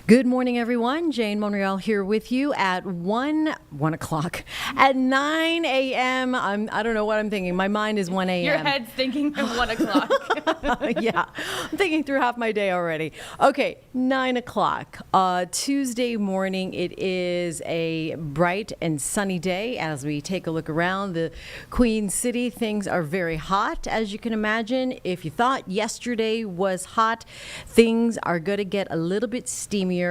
Good morning, everyone. Jane Monreal here with you at 1 o'clock, at 9 a.m. I don't know what I'm thinking. My mind is 1 a.m. Your head's thinking of 1 o'clock. Yeah, I'm thinking through half my day already. Okay, 9 o'clock. Tuesday morning. It is a bright and sunny day as we take a look around the Queen City. Things are very hot, as you can imagine. If you thought yesterday was hot, things are going to get a little bit steamier.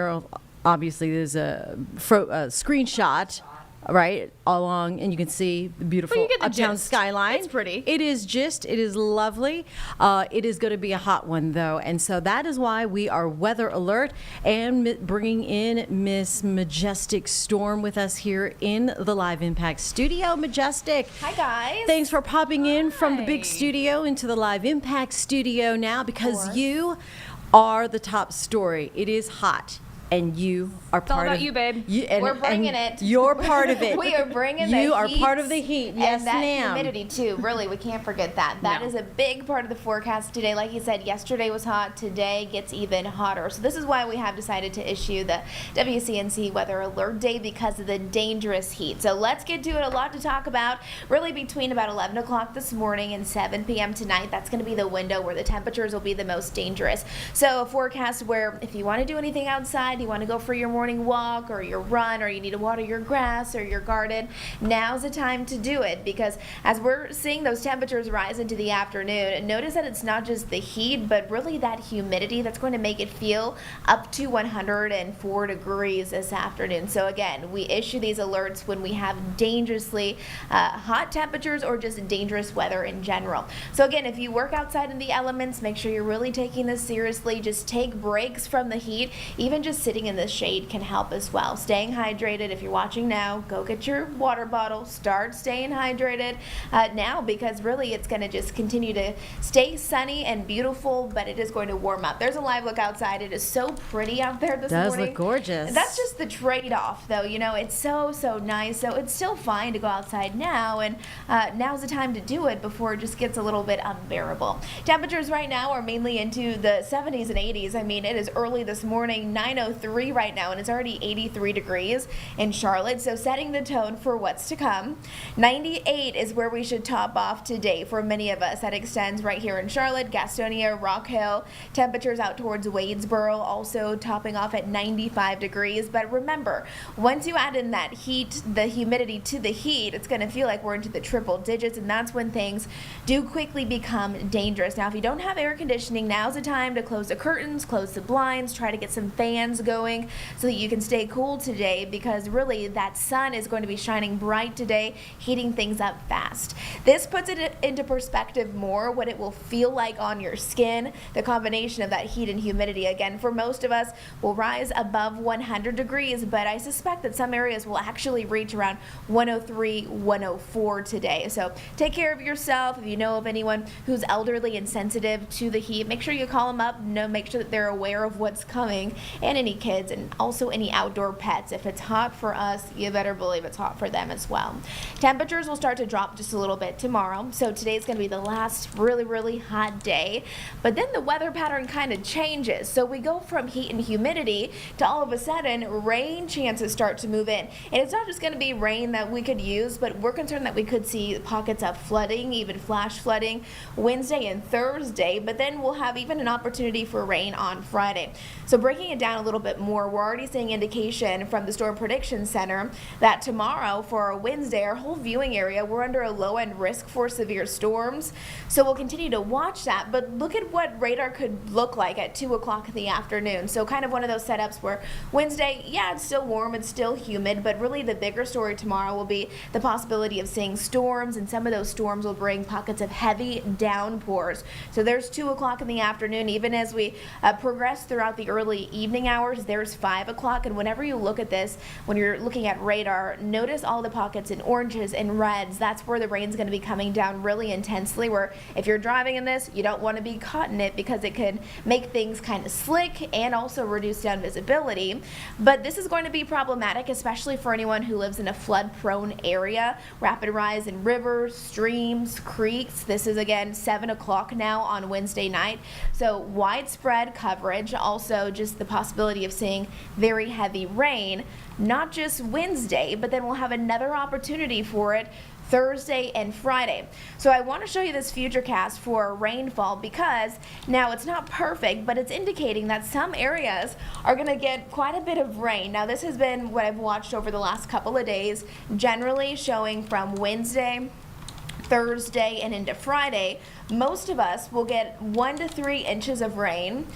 Obviously, there's a screenshot right along, and you can see the beautiful uptown skyline. It's pretty. It is lovely. It is going to be a hot one, though, and so that is why we are weather alert and bringing in Miss Majestic Storm with us here in the Live Impact studio. Majestic, hi guys. Thanks for popping in from the big studio into the Live Impact studio now, because you are the top story. It is hot. and you are all part about of you, babe. We're bringing it. You're part of it. We are bringing the heat. You are part of the heat. Yes, and that ma'am. humidity too. Really, we can't forget that. That No. is a big part of the forecast today. Like you said, yesterday was hot. Today gets even hotter. So this is why we have decided to issue the WCNC Weather Alert Day, because of the dangerous heat. So let's get to it. A lot to talk about. Really, between about 11 o'clock this morning and 7 p.m. tonight, that's going to be the window where the temperatures will be the most dangerous. So a forecast where if you want to do anything outside, you want to go for your morning walk or your run, or you need to water your grass or your garden, now's the time to do it, because as we're seeing those temperatures rise into the afternoon, notice that it's not just the heat, but really that humidity that's going to make it feel up to 104 degrees this afternoon. So again, we issue these alerts when we have dangerously hot temperatures or just dangerous weather in general. So again, if you work outside in the elements, make sure you're really taking this seriously. Just take breaks from the heat. Even just sitting in the shade can help as well. Staying hydrated. If you're watching now, go get your water bottle. Start staying hydrated now, because really it's going to just continue to stay sunny and beautiful, but it is going to warm up. There's a live look outside. It is so pretty out there this morning. Does look gorgeous. That's just the trade-off, though. You know, it's so nice. So it's still fine to go outside now, and now's the time to do it before it just gets a little bit unbearable. Temperatures right now are mainly into the 70s and 80s. I mean, it is early this morning, 9:03 right now, and it's already 83 degrees in Charlotte, so setting the tone for what's to come. 98 is where we should top off today for many of us. That extends right here in Charlotte, Gastonia, Rock Hill. Temperatures out towards Wadesboro also topping off at 95 degrees. But remember, once you add in that heat, the humidity to the heat, it's going to feel like we're into the triple digits, and that's when things do quickly become dangerous. Now, if you don't have air conditioning, now's the time to close the curtains, close the blinds, try to get some fans going so that you can stay cool today, because really that sun is going to be shining bright today, heating things up fast. This puts it into perspective more what it will feel like on your skin. The combination of that heat and humidity, again, for most of us will rise above 100 degrees, but I suspect that some areas will actually reach around 103, 104 today. So take care of yourself. If you know of anyone who's elderly and sensitive to the heat, make sure you call them up. Make sure that they're aware of what's coming, and any kids, and also any outdoor pets. If it's hot for us, you better believe it's hot for them as well. Temperatures will start to drop just a little bit tomorrow. So today's going to be the last really hot day, but then the weather pattern kind of changes. So we go from heat and humidity to all of a sudden rain chances start to move in. And it's not just going to be rain that we could use, but we're concerned that we could see pockets of flooding, even flash flooding Wednesday and Thursday, but then we'll have even an opportunity for rain on Friday. So breaking it down a little bit more, we're already seeing indication from the Storm Prediction Center that tomorrow for Wednesday, our whole viewing area, we're under a low-end risk for severe storms. So we'll continue to watch that, but look at what radar could look like at 2 o'clock in the afternoon. So kind of one of those setups where Wednesday, yeah, it's still warm, it's still humid, but really the bigger story tomorrow will be the possibility of seeing storms, and some of those storms will bring pockets of heavy downpours. So there's 2 o'clock in the afternoon. Even as we progress throughout the early evening hours, there's 5 o'clock. And whenever you look at this, when you're looking at radar, notice all the pockets in oranges and reds. That's where the rain's going to be coming down really intensely, where if you're driving in this, you don't want to be caught in it, because it could make things kind of slick and also reduce down visibility. But this is going to be problematic, especially for anyone who lives in a flood-prone area. Rapid rise in rivers, streams, creeks. This is again 7 o'clock now on Wednesday night. So widespread coverage. Also just the possibility of seeing very heavy rain, not just Wednesday, but then we'll have another opportunity for it Thursday and Friday. So I want to show you this futurecast for rainfall, because now it's not perfect, but it's indicating that some areas are going to get quite a bit of rain. Now this has been what I've watched over the last couple of days, generally showing from Wednesday, Thursday, and into Friday. Most of us will get 1 to 3 inches of rain.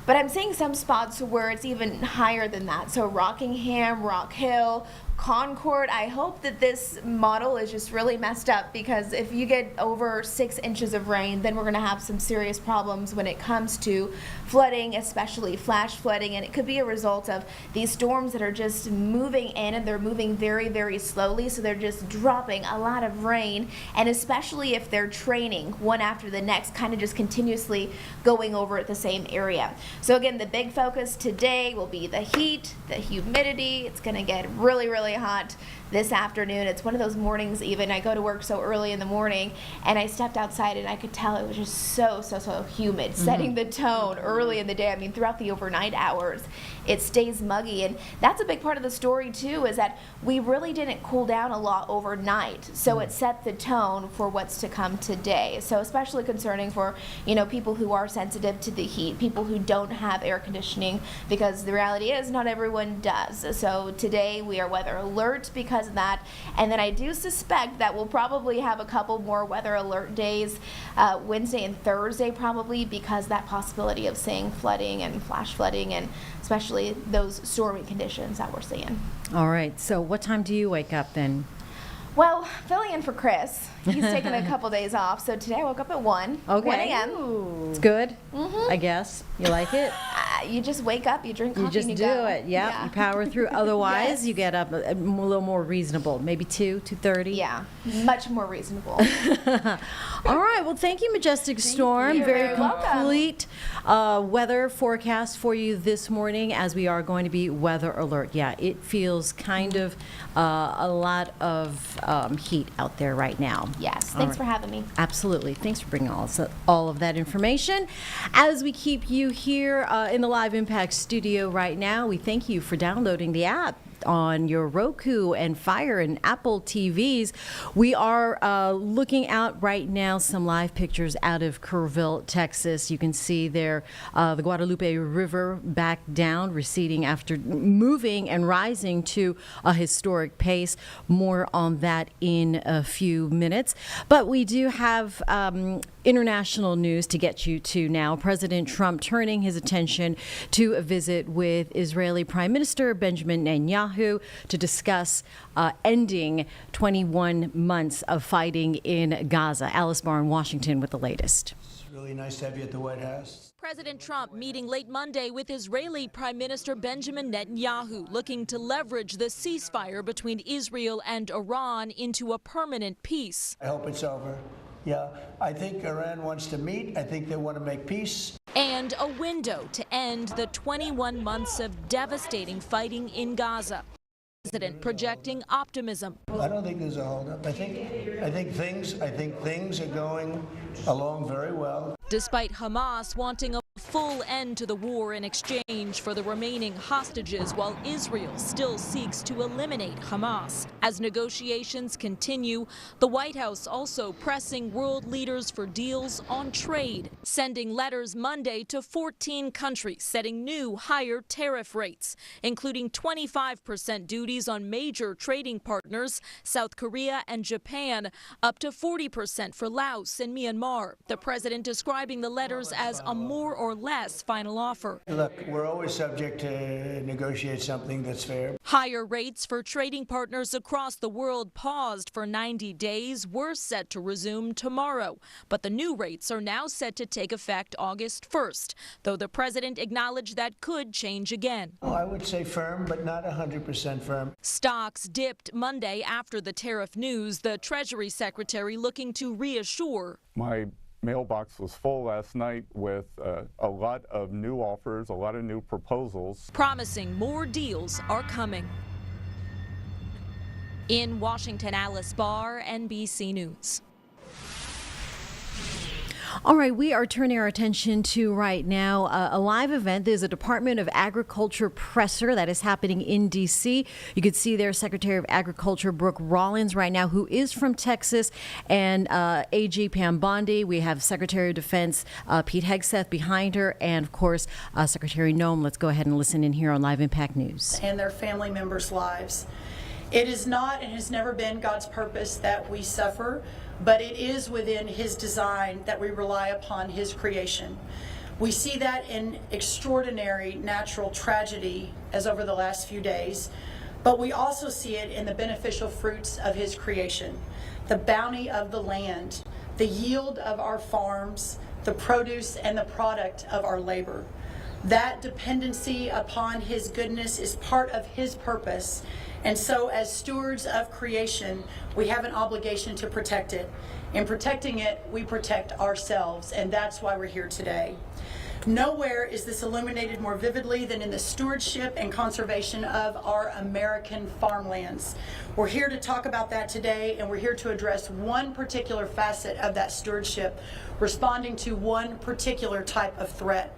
But I'm seeing some spots where it's even higher than that. So Rockingham, Rock Hill, Concord. I hope that this model is just really messed up, because if you get over 6 inches of rain, then we're going to have some serious problems when it comes to flooding, especially flash flooding, and it could be a result of these storms that are just moving in, and they're moving very, very slowly, so they're just dropping a lot of rain, and especially if they're training one after the next, kind of just continuously going over the same area. So again, the big focus today will be the heat, the humidity. It's going to get really, really hot this afternoon. It's one of those mornings, even I go to work so early in the morning, and I stepped outside and I could tell it was just so humid, setting the tone early in the day. I mean, throughout the overnight hours, it stays muggy, and that's a big part of the story too, is that we really didn't cool down a lot overnight, so it set the tone for what's to come today. So especially concerning for, you know, people who are sensitive to the heat, people who don't have air conditioning, because the reality is not everyone does. So today we are weather alert because of that, and then I do suspect that we'll probably have a couple more weather alert days, Wednesday and Thursday probably, because that possibility of seeing flooding and flash flooding, and especially those stormy conditions that we're seeing. All right. So what time do you wake up then? Well, filling in for Chris. He's taking a couple days off, so today I woke up at 1 a.m. Ooh. It's good, I guess. You like it? You just wake up, you drink coffee, You just and do go. it. Yeah, you power through. Otherwise, Yes. you get up a little more reasonable, maybe 2:30. Yeah, much more reasonable. All right. Well, thank you, Majestic Storm. you. Very You're welcome. complete weather forecast for you this morning, as we are going to be weather alert. Yeah, it feels kind of a lot of heat out there right now. Yes, All thanks right. for having me. Absolutely. Thanks for bringing all of that information. As we keep you here in the Live Impact studio right now, we thank you for downloading the app on your Roku and Fire and Apple TVs. We are looking out right now some live pictures out of Kerrville, Texas. You can see there the Guadalupe River back down, receding after moving and rising to a historic pace. More on that in a few minutes. But we do have international news to get you to now. President Trump turning his attention to a visit with Israeli Prime Minister Benjamin Netanyahu to discuss ending 21 months of fighting in Gaza. Alice Barr in Washington with the latest. It's really nice to have you at the White House. President Trump meeting late Monday with Israeli Prime Minister Benjamin Netanyahu, looking to leverage the ceasefire between Israel and Iran into a permanent peace. I hope it's over. Yeah, I think Iran wants to meet. I think they want to make peace. And a window to end the 21 months of devastating fighting in Gaza. President projecting optimism. I don't think there's a holdup. I think things are going along very well. Despite Hamas wanting a full end to the war in exchange for the remaining hostages, while Israel still seeks to eliminate Hamas. As negotiations continue, the White House also pressing world leaders for deals on trade, sending letters Monday to 14 countries setting new higher tariff rates, including 25% duties on major trading partners, South Korea and Japan, up to 40% for Laos and Myanmar. The president describing the letters as a more or less final offer. Look, we're always subject to negotiate something that's fair. Higher rates for trading partners across the world paused for 90 days were set to resume tomorrow. But the new rates are now set to take effect August 1st, though the president acknowledged that could change again. Oh, I would say firm, but not 100% firm. Stocks dipped Monday after the tariff news, the Treasury Secretary looking to reassure. My mailbox was full last night with a lot of new offers, a lot of new proposals. Promising more deals are coming. In Washington, Alice Barr, NBC News. All right, we are turning our attention to right now a live event. There's a Department of Agriculture presser that is happening in D.C. You could see there Secretary of Agriculture Brooke Rollins right now, who is from Texas, and AG Pam Bondi. We have Secretary of Defense Pete Hegseth behind her, and of course Secretary Noem. Let's go ahead and listen in here on Live Impact News. And their family members' lives. It is not and has never been God's purpose that we suffer, but it is within His design that we rely upon His creation. We see that in extraordinary natural tragedy as over the last few days. but we also see it in the beneficial fruits of his creation, the bounty of the land, the yield of our farms, the produce and the product of our labor. That dependency upon his goodness is part of his purpose, and so as stewards of creation, we have an obligation to protect it. In protecting it, we protect ourselves, and that's why we're here today. Nowhere is this illuminated more vividly than in the stewardship and conservation of our American farmlands. We're here to talk about that today, and we're here to address one particular facet of that stewardship, responding to one particular type of threat.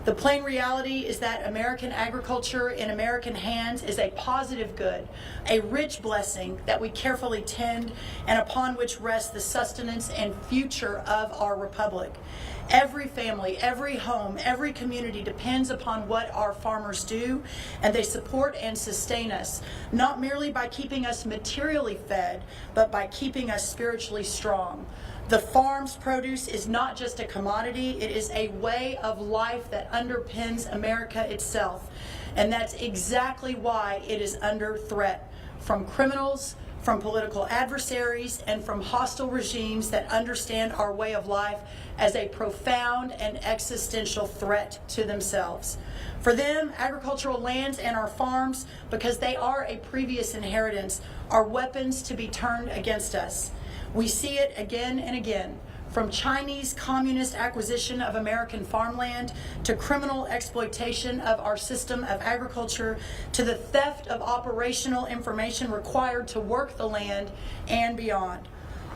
The plain reality is that American agriculture in American hands is a positive good, a rich blessing that we carefully tend and upon which rests the sustenance and future of our republic. Every family, every home, every community depends upon what our farmers do, and they support and sustain us, not merely by keeping us materially fed, but by keeping us spiritually strong. The farm's produce is not just a commodity, it is a way of life that underpins America itself. And that's exactly why it is under threat from criminals, from political adversaries, and from hostile regimes that understand our way of life as a profound and existential threat to themselves. For them, agricultural lands and our farms, because they are a previous inheritance, are weapons to be turned against us. We see it again and again, from Chinese communist acquisition of American farmland to criminal exploitation of our system of agriculture to the theft of operational information required to work the land and beyond.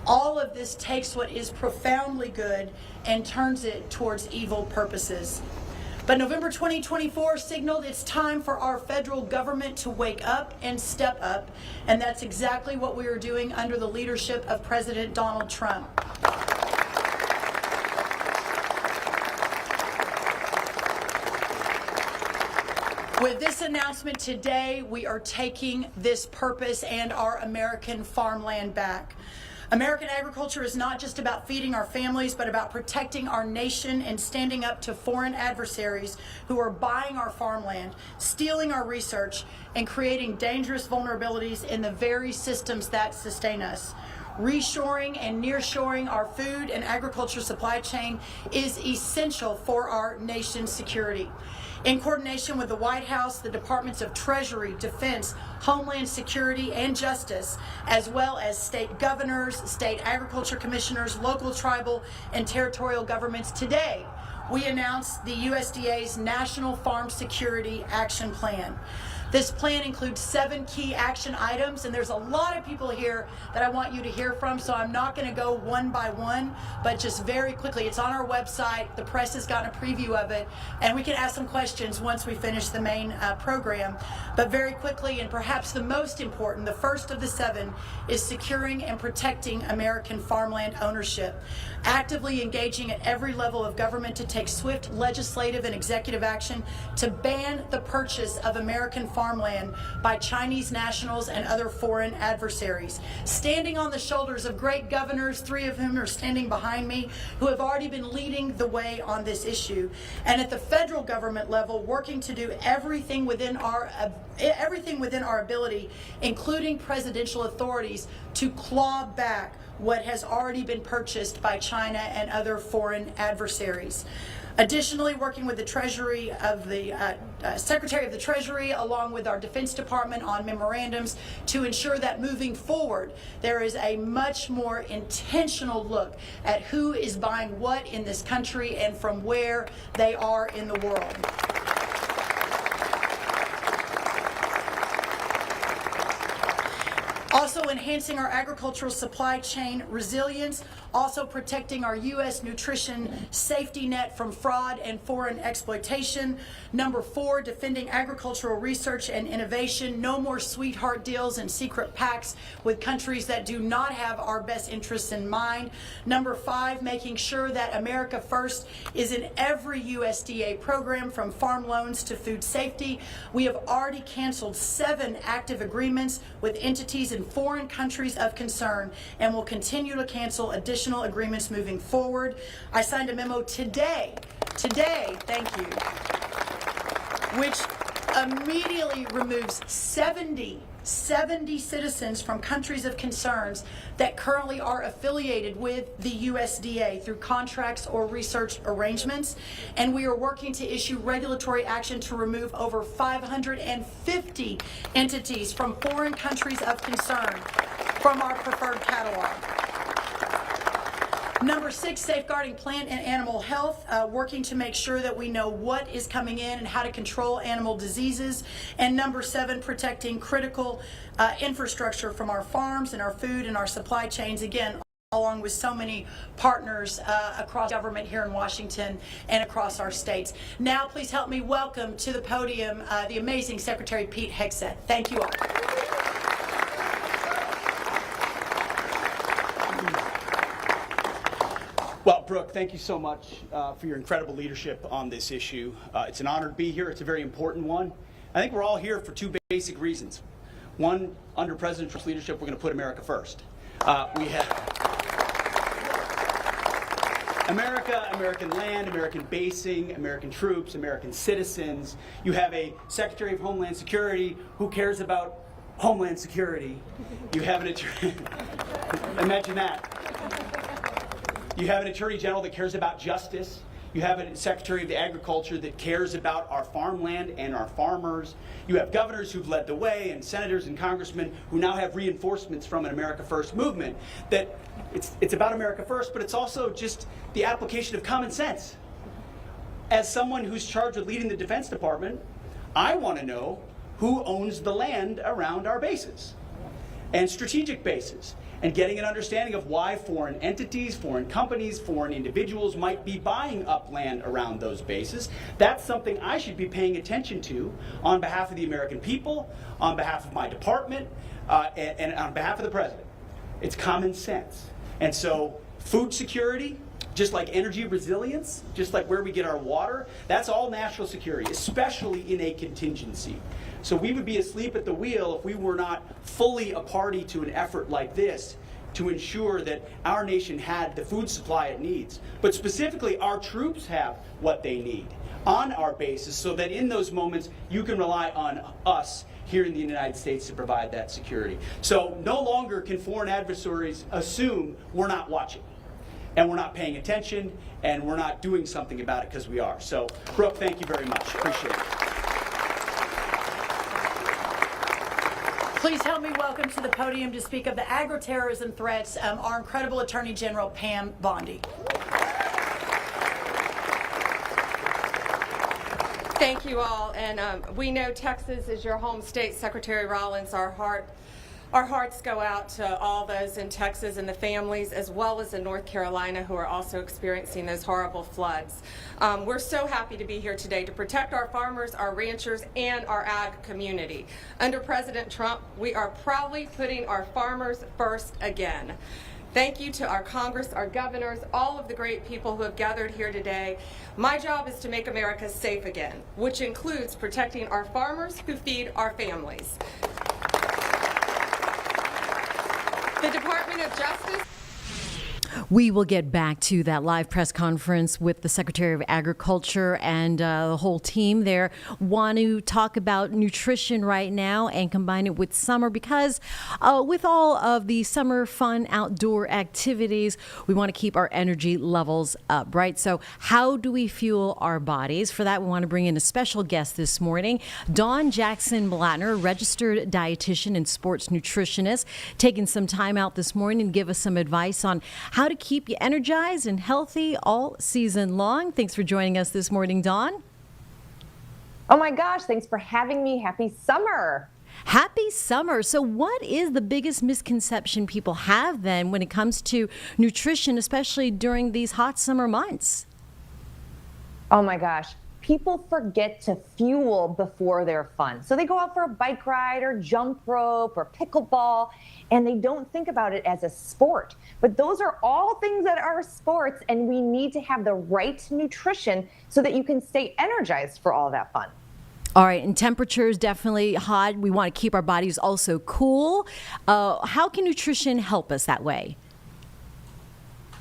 All of this takes what is profoundly good and turns it towards evil purposes. But November 2024 signaled it's time for our federal government to wake up and step up, and that's exactly what we are doing under the leadership of President Donald Trump. With this announcement today, we are taking this purpose and our American farmland back. American agriculture is not just about feeding our families, but about protecting our nation and standing up to foreign adversaries who are buying our farmland, stealing our research, and creating dangerous vulnerabilities in the very systems that sustain us. Reshoring and nearshoring our food and agriculture supply chain is essential for our nation's security. In coordination with the White House, the Departments of Treasury, Defense, Homeland Security, and Justice, as well as state governors, state agriculture commissioners, local, tribal, and territorial governments, today we announced the USDA's National Farm Security Action Plan. This plan includes 7 key action items, and there's a lot of people here that I want you to hear from, so I'm not going to go one by one, but just very quickly. It's on our website. The press has gotten a preview of it, and we can ask some questions once we finish the main program. But very quickly, and perhaps the most important, the first of the 7, is securing and protecting American farmland ownership. Actively engaging at every level of government to take swift legislative and executive action to ban the purchase of American farmland by Chinese nationals and other foreign adversaries. Standing on the shoulders of great governors, 3 of whom are standing behind me, who have already been leading the way on this issue. And at the federal government level, working to do everything within our ability, including presidential authorities, to claw back what has already been purchased by China and other foreign adversaries. Additionally, working with the Treasury of the Secretary of the Treasury, along with our Defense Department on memorandums to ensure that moving forward, there is a much more intentional look at who is buying what in this country and from where they are in the world. Also enhancing our agricultural supply chain resilience, also protecting our U.S. nutrition safety net from fraud and foreign exploitation. Number 4, defending agricultural research and innovation. No more sweetheart deals and secret pacts with countries that do not have our best interests in mind. Number 5, making sure that America First is in every USDA program, from farm loans to food safety. We have already canceled 7 active agreements with entities in foreign countries of concern and will continue to cancel additional agreements moving forward. I signed a memo today, thank you, which immediately removes 70 citizens from countries of concerns that currently are affiliated with the USDA through contracts or research arrangements. And we are working to issue regulatory action to remove over 550 entities from foreign countries of concern from our preferred catalog. Number 6, safeguarding plant and animal health, working to make sure that we know what is coming in and how to control animal diseases. And number 7, protecting critical infrastructure from our farms and our food and our supply chains, again, along with so many partners across government here in Washington and across our states. Now, please help me welcome to the podium the amazing Secretary Pete Hegseth. Thank you all. Well, Brooke, thank you so much for your incredible leadership on this issue. It's an honor to be here. It's a very important one. I think we're all here for 2 basic reasons. One, under President Trump's leadership, we're going to put America first. We have America, American land, American basing, American troops, American citizens. You have a Secretary of Homeland Security who cares about Homeland Security. You have an attorney, imagine that. You have an Attorney General that cares about justice. You have a Secretary of Agriculture that cares about our farmland and our farmers. You have governors who've led the way and senators and congressmen who now have reinforcements from an America First movement that it's about America First, but it's also just the application of common sense. As someone who's charged with leading the Defense Department, I want to know who owns the land around our bases and strategic bases, and getting an understanding of why foreign entities, foreign companies, foreign individuals might be buying up land around those bases. That's something I should be paying attention to on behalf of the American people, on behalf of my department, and on behalf of the President. It's common sense. And so food security, just like energy resilience, just like where we get our water, that's all national security, especially in a contingency. So we would be asleep at the wheel if we were not fully a party to an effort like this to ensure that our nation had the food supply it needs. But specifically, our troops have what they need on our bases so that in those moments you can rely on us here in the United States to provide that security. So no longer can foreign adversaries assume we're not watching and we're not paying attention and we're not doing something about it, because we are. So, Brooke, thank you very much. Appreciate it. Please help me welcome to the podium to speak of the agri-terrorism threats our incredible Attorney General Pam Bondi. Thank you all, and we know Texas is your home state, Secretary Rollins. Our hearts go out to all those in Texas and the families, as well as in North Carolina, who are also experiencing those horrible floods. We're so happy to be here today to protect our farmers, our ranchers, and our ag community. Under President Trump, we are proudly putting our farmers first again. Thank you to our Congress, our governors, all of the great people who have gathered here today. My job is to make America safe again, which includes protecting our farmers who feed our families. The Department of Justice. We will get back to that live press conference with the Secretary of Agriculture and the whole team there. Want to talk about nutrition right now and combine it with summer, because with all of the summer fun outdoor activities, we want to keep our energy levels up, right? So how do we fuel our bodies? For that, we want to bring in a special guest this morning, Dawn Jackson Blattner, registered dietitian and sports nutritionist, taking some time out this morning to give us some advice on how to keep you energized and healthy all season long. Thanks for joining us this morning, Dawn. Oh my gosh, thanks for having me. Happy summer. Happy summer. So what is the biggest misconception people have then when it comes to nutrition, especially during these hot summer months? Oh my gosh. People forget to fuel before their fun. So they go out for a bike ride or jump rope or pickleball, and they don't think about it as a sport. But those are all things that are sports, and we need to have the right nutrition so that you can stay energized for all that fun. All right, and temperature is definitely hot. We want to keep our bodies also cool. How can nutrition help us that way?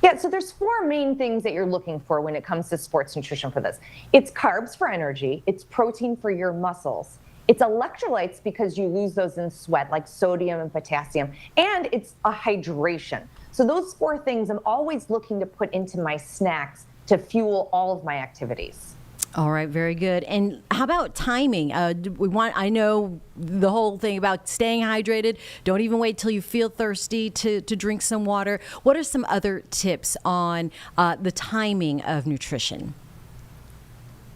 Yeah, so there's 4 main things that you're looking for when it comes to sports nutrition for this. It's carbs for energy, it's protein for your muscles, It's electrolytes because you lose those in sweat, like sodium and potassium, and it's a hydration. So those 4 things I'm always looking to put into my snacks to fuel all of my activities. All right, very good. And how about timing? I know the whole thing about staying hydrated. Don't even wait till you feel thirsty to drink some water. What are some other tips on the timing of nutrition?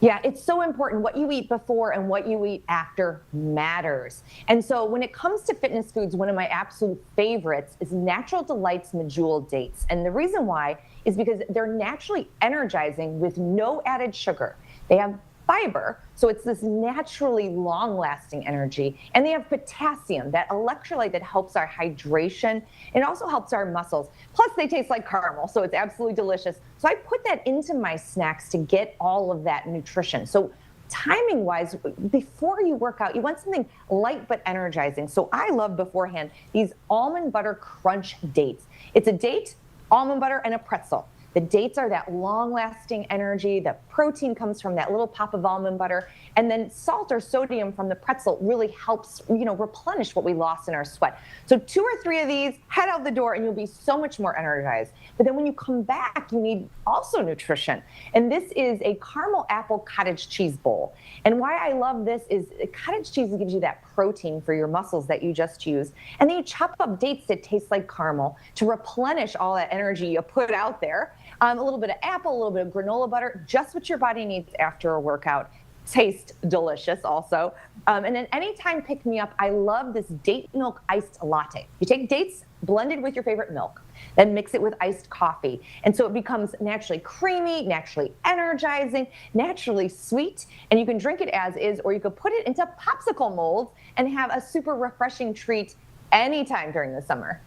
Yeah, it's so important. What you eat before and what you eat after matters. And so when it comes to fitness foods, one of my absolute favorites is Natural Delights Medjool dates. And the reason why is because they're naturally energizing with no added sugar. They have fiber, so it's this naturally long-lasting energy. And they have potassium, that electrolyte that helps our hydration. It also helps our muscles. Plus, they taste like caramel, so it's absolutely delicious. So I put that into my snacks to get all of that nutrition. So timing-wise, before you work out, you want something light but energizing. So I love beforehand these almond butter crunch dates. It's a date, almond butter, and a pretzel. The dates are that long-lasting energy. The protein comes from that little pop of almond butter. And then salt or sodium from the pretzel really helps, replenish what we lost in our sweat. So 2 or 3 of these, head out the door, and you'll be so much more energized. But then when you come back, you need also nutrition. And this is a caramel apple cottage cheese bowl. And why I love this is cottage cheese gives you that protein for your muscles that you just used. And then you chop up dates that taste like caramel to replenish all that energy you put out there. A little bit of apple, a little bit of granola butter, just what your body needs after a workout. Tastes delicious also. And then anytime pick me up, I love this date milk iced latte. You take dates blended with your favorite milk, then mix it with iced coffee. And so it becomes naturally creamy, naturally energizing, naturally sweet. And you can drink it as is, or you could put it into popsicle molds and have a super refreshing treat anytime during the summer.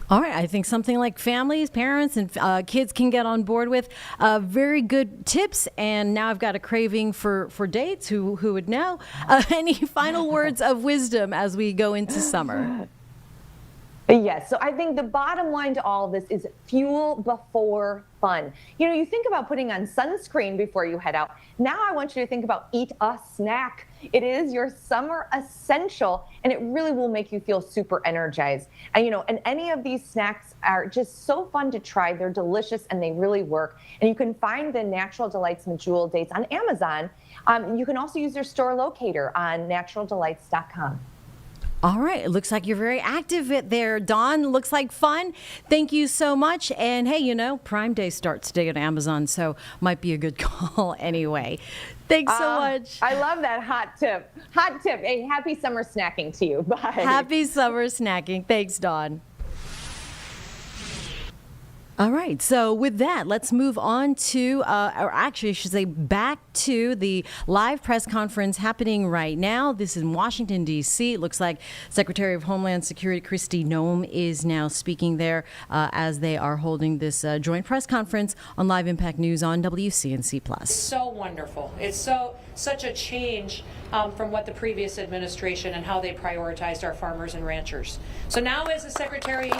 All right, I think something like families, parents, and kids can get on board with very good tips. And now I've got a craving for dates. Who would know? Any final words of wisdom as we go into summer? Yes, so I think the bottom line to all of this is fuel before fun. You think about putting on sunscreen before you head out. Now I want you to think about eat a snack. It is your summer essential, and it really will make you feel super energized. And any of these snacks are just so fun to try. They're delicious, and they really work. And you can find the Natural Delights Medjool dates on Amazon. You can also use their store locator on naturaldelights.com. All right. It looks like you're very active there, Dawn. Looks like fun. Thank you so much. And hey, Prime Day starts today on Amazon, so might be a good call anyway. Thanks so much. I love that hot tip. Hot tip. Hey, happy summer snacking to you. Bye. Happy summer snacking. Thanks, Dawn. All right. So with that, let's move on to, or actually I should say back to the live press conference happening right now. This is in Washington, D.C. It looks like Secretary of Homeland Security Kristi Noem is now speaking there as they are holding this joint press conference on Live Impact News on WCNC+. It's so wonderful. It's such a change from what the previous administration and how they prioritized our farmers and ranchers. So now as the Secretary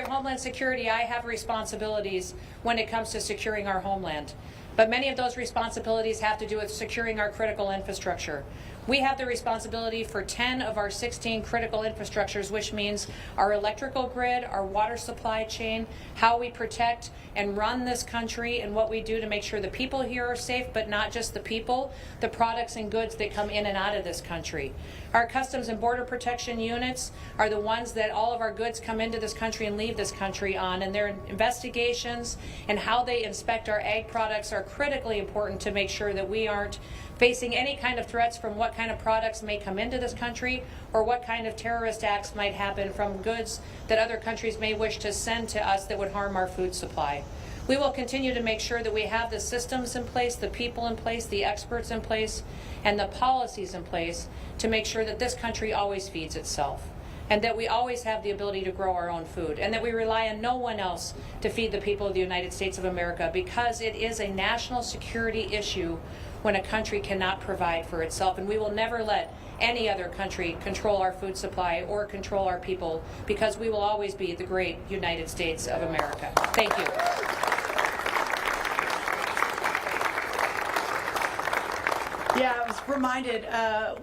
of Homeland Security, I have responsibilities when it comes to securing our homeland. But many of those responsibilities have to do with securing our critical infrastructure. We have the responsibility for 10 of our 16 critical infrastructures, which means our electrical grid, our water supply chain, how we protect and run this country, and what we do to make sure the people here are safe, but not just the people, the products and goods that come in and out of this country. Our Customs and Border Protection units are the ones that all of our goods come into this country and leave this country on, and their investigations and how they inspect our ag products are critically important to make sure that we aren't facing any kind of threats from what kind of products may come into this country, or what kind of terrorist acts might happen from goods that other countries may wish to send to us that would harm our food supply. We will continue to make sure that we have the systems in place, the people in place, the experts in place, and the policies in place to make sure that this country always feeds itself, and that we always have the ability to grow our own food, and that we rely on no one else to feed the people of the United States of America, because it is a national security issue when a country cannot provide for itself. And we will never let any other country control our food supply or control our people, because we will always be the great United States of America. Thank you. Yeah, I was reminded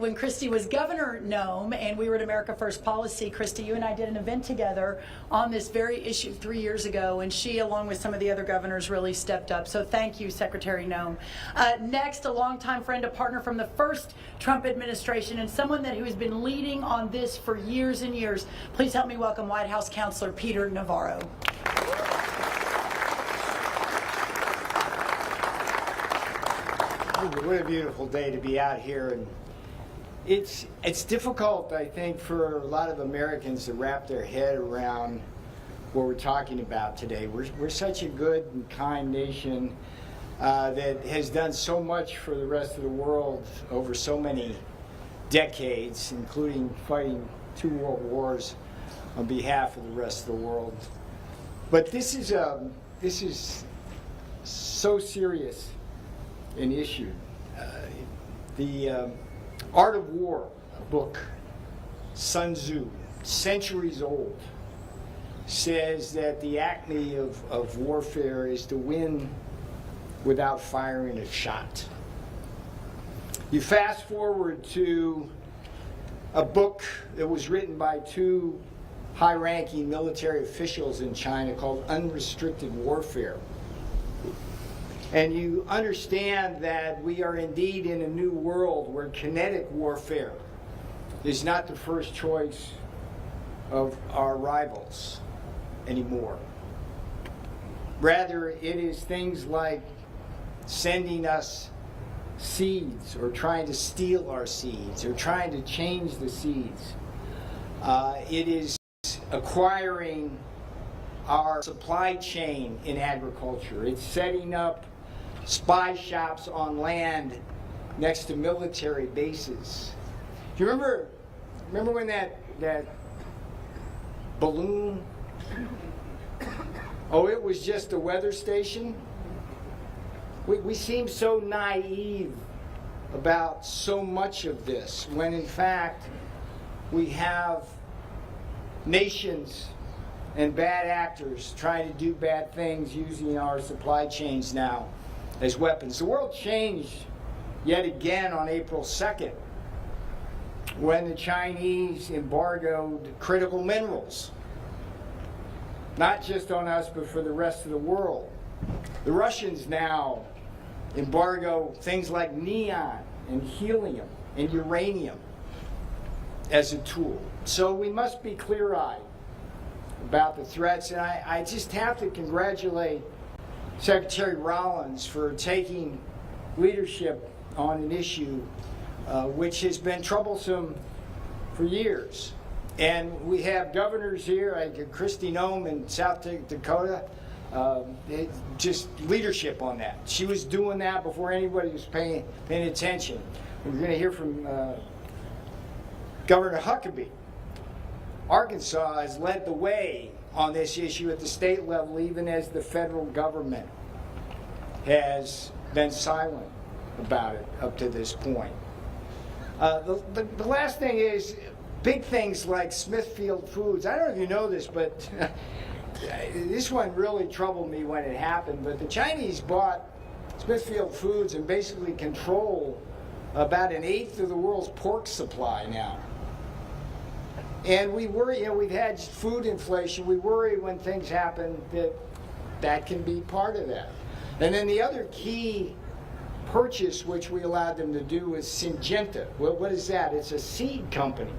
when Christy was Governor Nome and we were at America First Policy, Christy, you and I did an event together on this very issue 3 years ago, and she, along with some of the other governors, really stepped up. So thank you, Secretary Nome. Next, a longtime friend, a partner from the first Trump administration, and someone who has been leading on this for years and years. Please help me welcome White House Counselor Peter Navarro. What a beautiful day to be out here, and it's difficult, I think, for a lot of Americans to wrap their head around what we're talking about today. We're such a good and kind nation that has done so much for the rest of the world over so many decades, including fighting 2 world wars on behalf of the rest of the world. But this is so serious an issue. The Art of War, a book, Sun Tzu, centuries old, says that the acme of warfare is to win without firing a shot. You fast forward to a book that was written by 2 high-ranking military officials in China called Unrestricted Warfare. And you understand that we are indeed in a new world where kinetic warfare is not the first choice of our rivals anymore. Rather, it is things like sending us seeds or trying to steal our seeds or trying to change the seeds. It is acquiring our supply chain in agriculture. It's setting up spy shops on land next to military bases. Do you remember when that balloon, it was just a weather station? We seem so naive about so much of this, when in fact we have nations and bad actors trying to do bad things using our supply chains now as weapons. The world changed yet again on April 2nd when the Chinese embargoed critical minerals, not just on us but for the rest of the world. The Russians now embargo things like neon and helium and uranium as a tool. So we must be clear-eyed about the threats, and I just have to congratulate Secretary Rollins for taking leadership on an issue which has been troublesome for years. And we have governors here, like Kristi Noem in South Dakota, just leadership on that. She was doing that before anybody was paying attention. We're going to hear from Governor Huckabee. Arkansas has led the way on this issue at the state level, even as the federal government has been silent about it up to this point. The last thing is big things like Smithfield Foods. I don't know if you know this, but this one really troubled me when it happened, but the Chinese bought Smithfield Foods and basically control about 1/8 of the world's pork supply now. And we worry, we've had food inflation. We worry when things happen that can be part of that. And then the other key purchase which we allowed them to do is Syngenta. What is that? It's a seed company.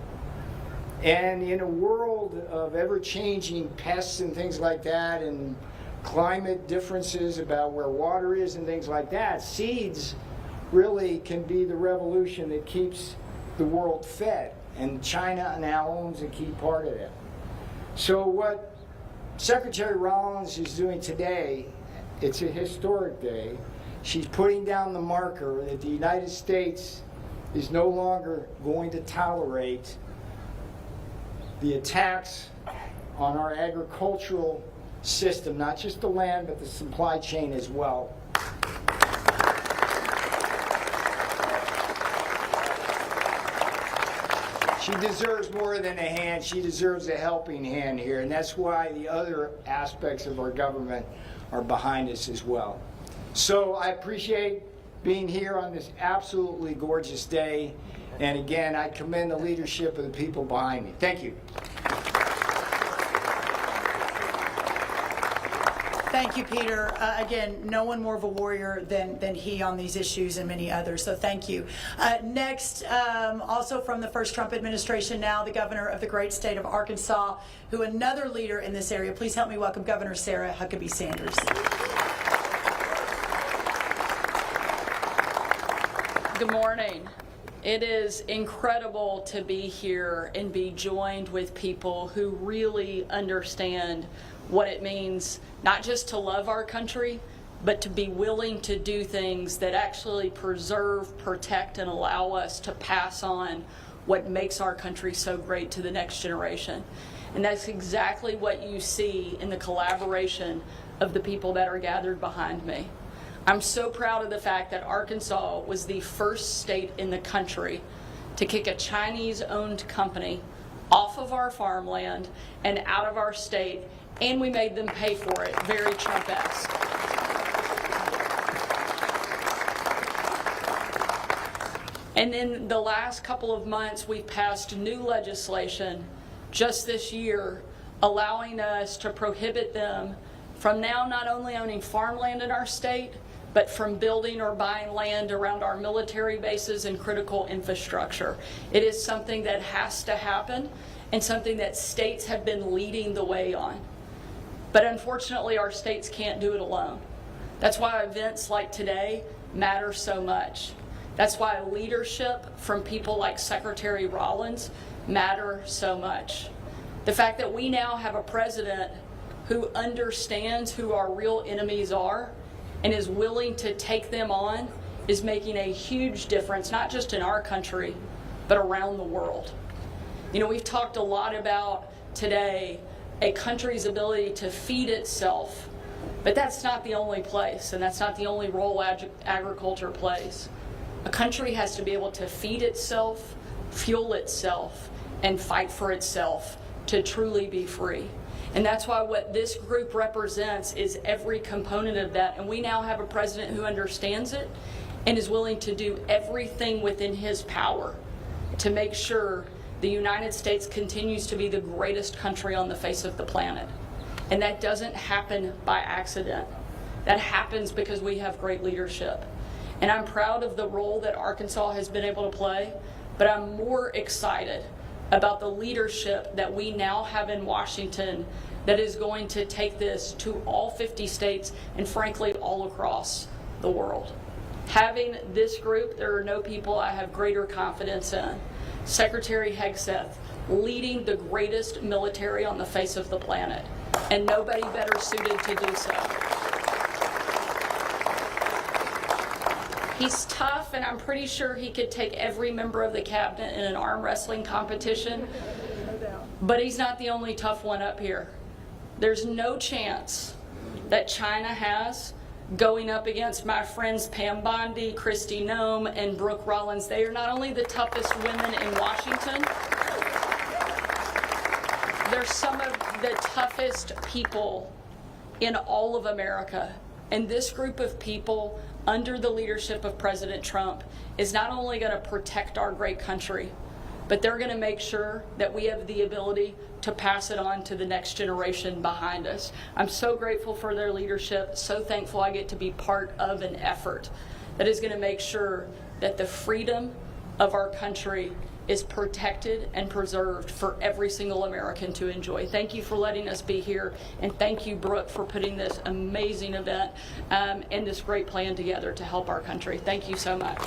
And in a world of ever-changing pests and things like that, and climate differences about where water is and things like that, seeds really can be the revolution that keeps the world fed. And China now owns a key part of that. So what Secretary Rollins is doing today, it's a historic day. She's putting down the marker that the United States is no longer going to tolerate the attacks on our agricultural system, not just the land, but the supply chain as well. She deserves more than a hand. She deserves a helping hand here, and that's why the other aspects of our government are behind us as well. So I appreciate being here on this absolutely gorgeous day. And again, I commend the leadership of the people behind me. Thank you. Thank you, Peter. Again, no one more of a warrior than he on these issues and many others, so thank you. Next, also from the first Trump administration, now the governor of the great state of Arkansas, who another leader in this area. Please help me welcome Governor Sarah Huckabee Sanders. Good morning. It is incredible to be here and be joined with people who really understand what it means not just to love our country, but to be willing to do things that actually preserve, protect, and allow us to pass on what makes our country so great to the next generation. And that's exactly what you see in the collaboration of the people that are gathered behind me. I'm so proud of the fact that Arkansas was the first state in the country to kick a Chinese-owned company off of our farmland and out of our state, and we made them pay for it, very Trump-esque. And in the last couple of months, we've passed new legislation just this year allowing us to prohibit them from now not only owning farmland in our state, but from building or buying land around our military bases and critical infrastructure. It is something that has to happen and something that states have been leading the way on. But unfortunately, our states can't do it alone. That's why events like today matter so much. That's why leadership from people like Secretary Rollins matter so much. The fact that we now have a president who understands who our real enemies are and is willing to take them on is making a huge difference, not just in our country, but around the world. You know, we've talked a lot about today a country's ability to feed itself, but that's not the only place, and that's not the only role agriculture plays. A country has to be able to feed itself, fuel itself, and fight for itself to truly be free. And that's why what this group represents is every component of that. And we now have a president who understands it and is willing to do everything within his power to make sure the United States continues to be the greatest country on the face of the planet. And that doesn't happen by accident. That happens because we have great leadership. And I'm proud of the role that Arkansas has been able to play, but I'm more excited about the leadership that we now have in Washington that is going to take this to all 50 states and frankly all across the world. Having this group, there are no people I have greater confidence in. Secretary Hegseth leading the greatest military on the face of the planet, and nobody better suited to do so. He's tough, and I'm pretty sure he could take every member of the cabinet in an arm wrestling competition, but he's not the only tough one up here. There's no chance that China has going up against my friends Pam Bondi, Kristi Noem, and Brooke Rollins. They are not only the toughest women in Washington, they're some of the toughest people in all of America. And this group of people, under the leadership of President Trump, is not only going to protect our great country, but they're going to make sure that we have the ability to pass it on to the next generation behind us. I'm so grateful for their leadership, so thankful I get to be part of an effort that is going to make sure that the freedom of our country is protected and preserved for every single American to enjoy. Thank you for letting us be here, and thank you, Brooke, for putting this amazing event and this great plan together to help our country. Thank you so much.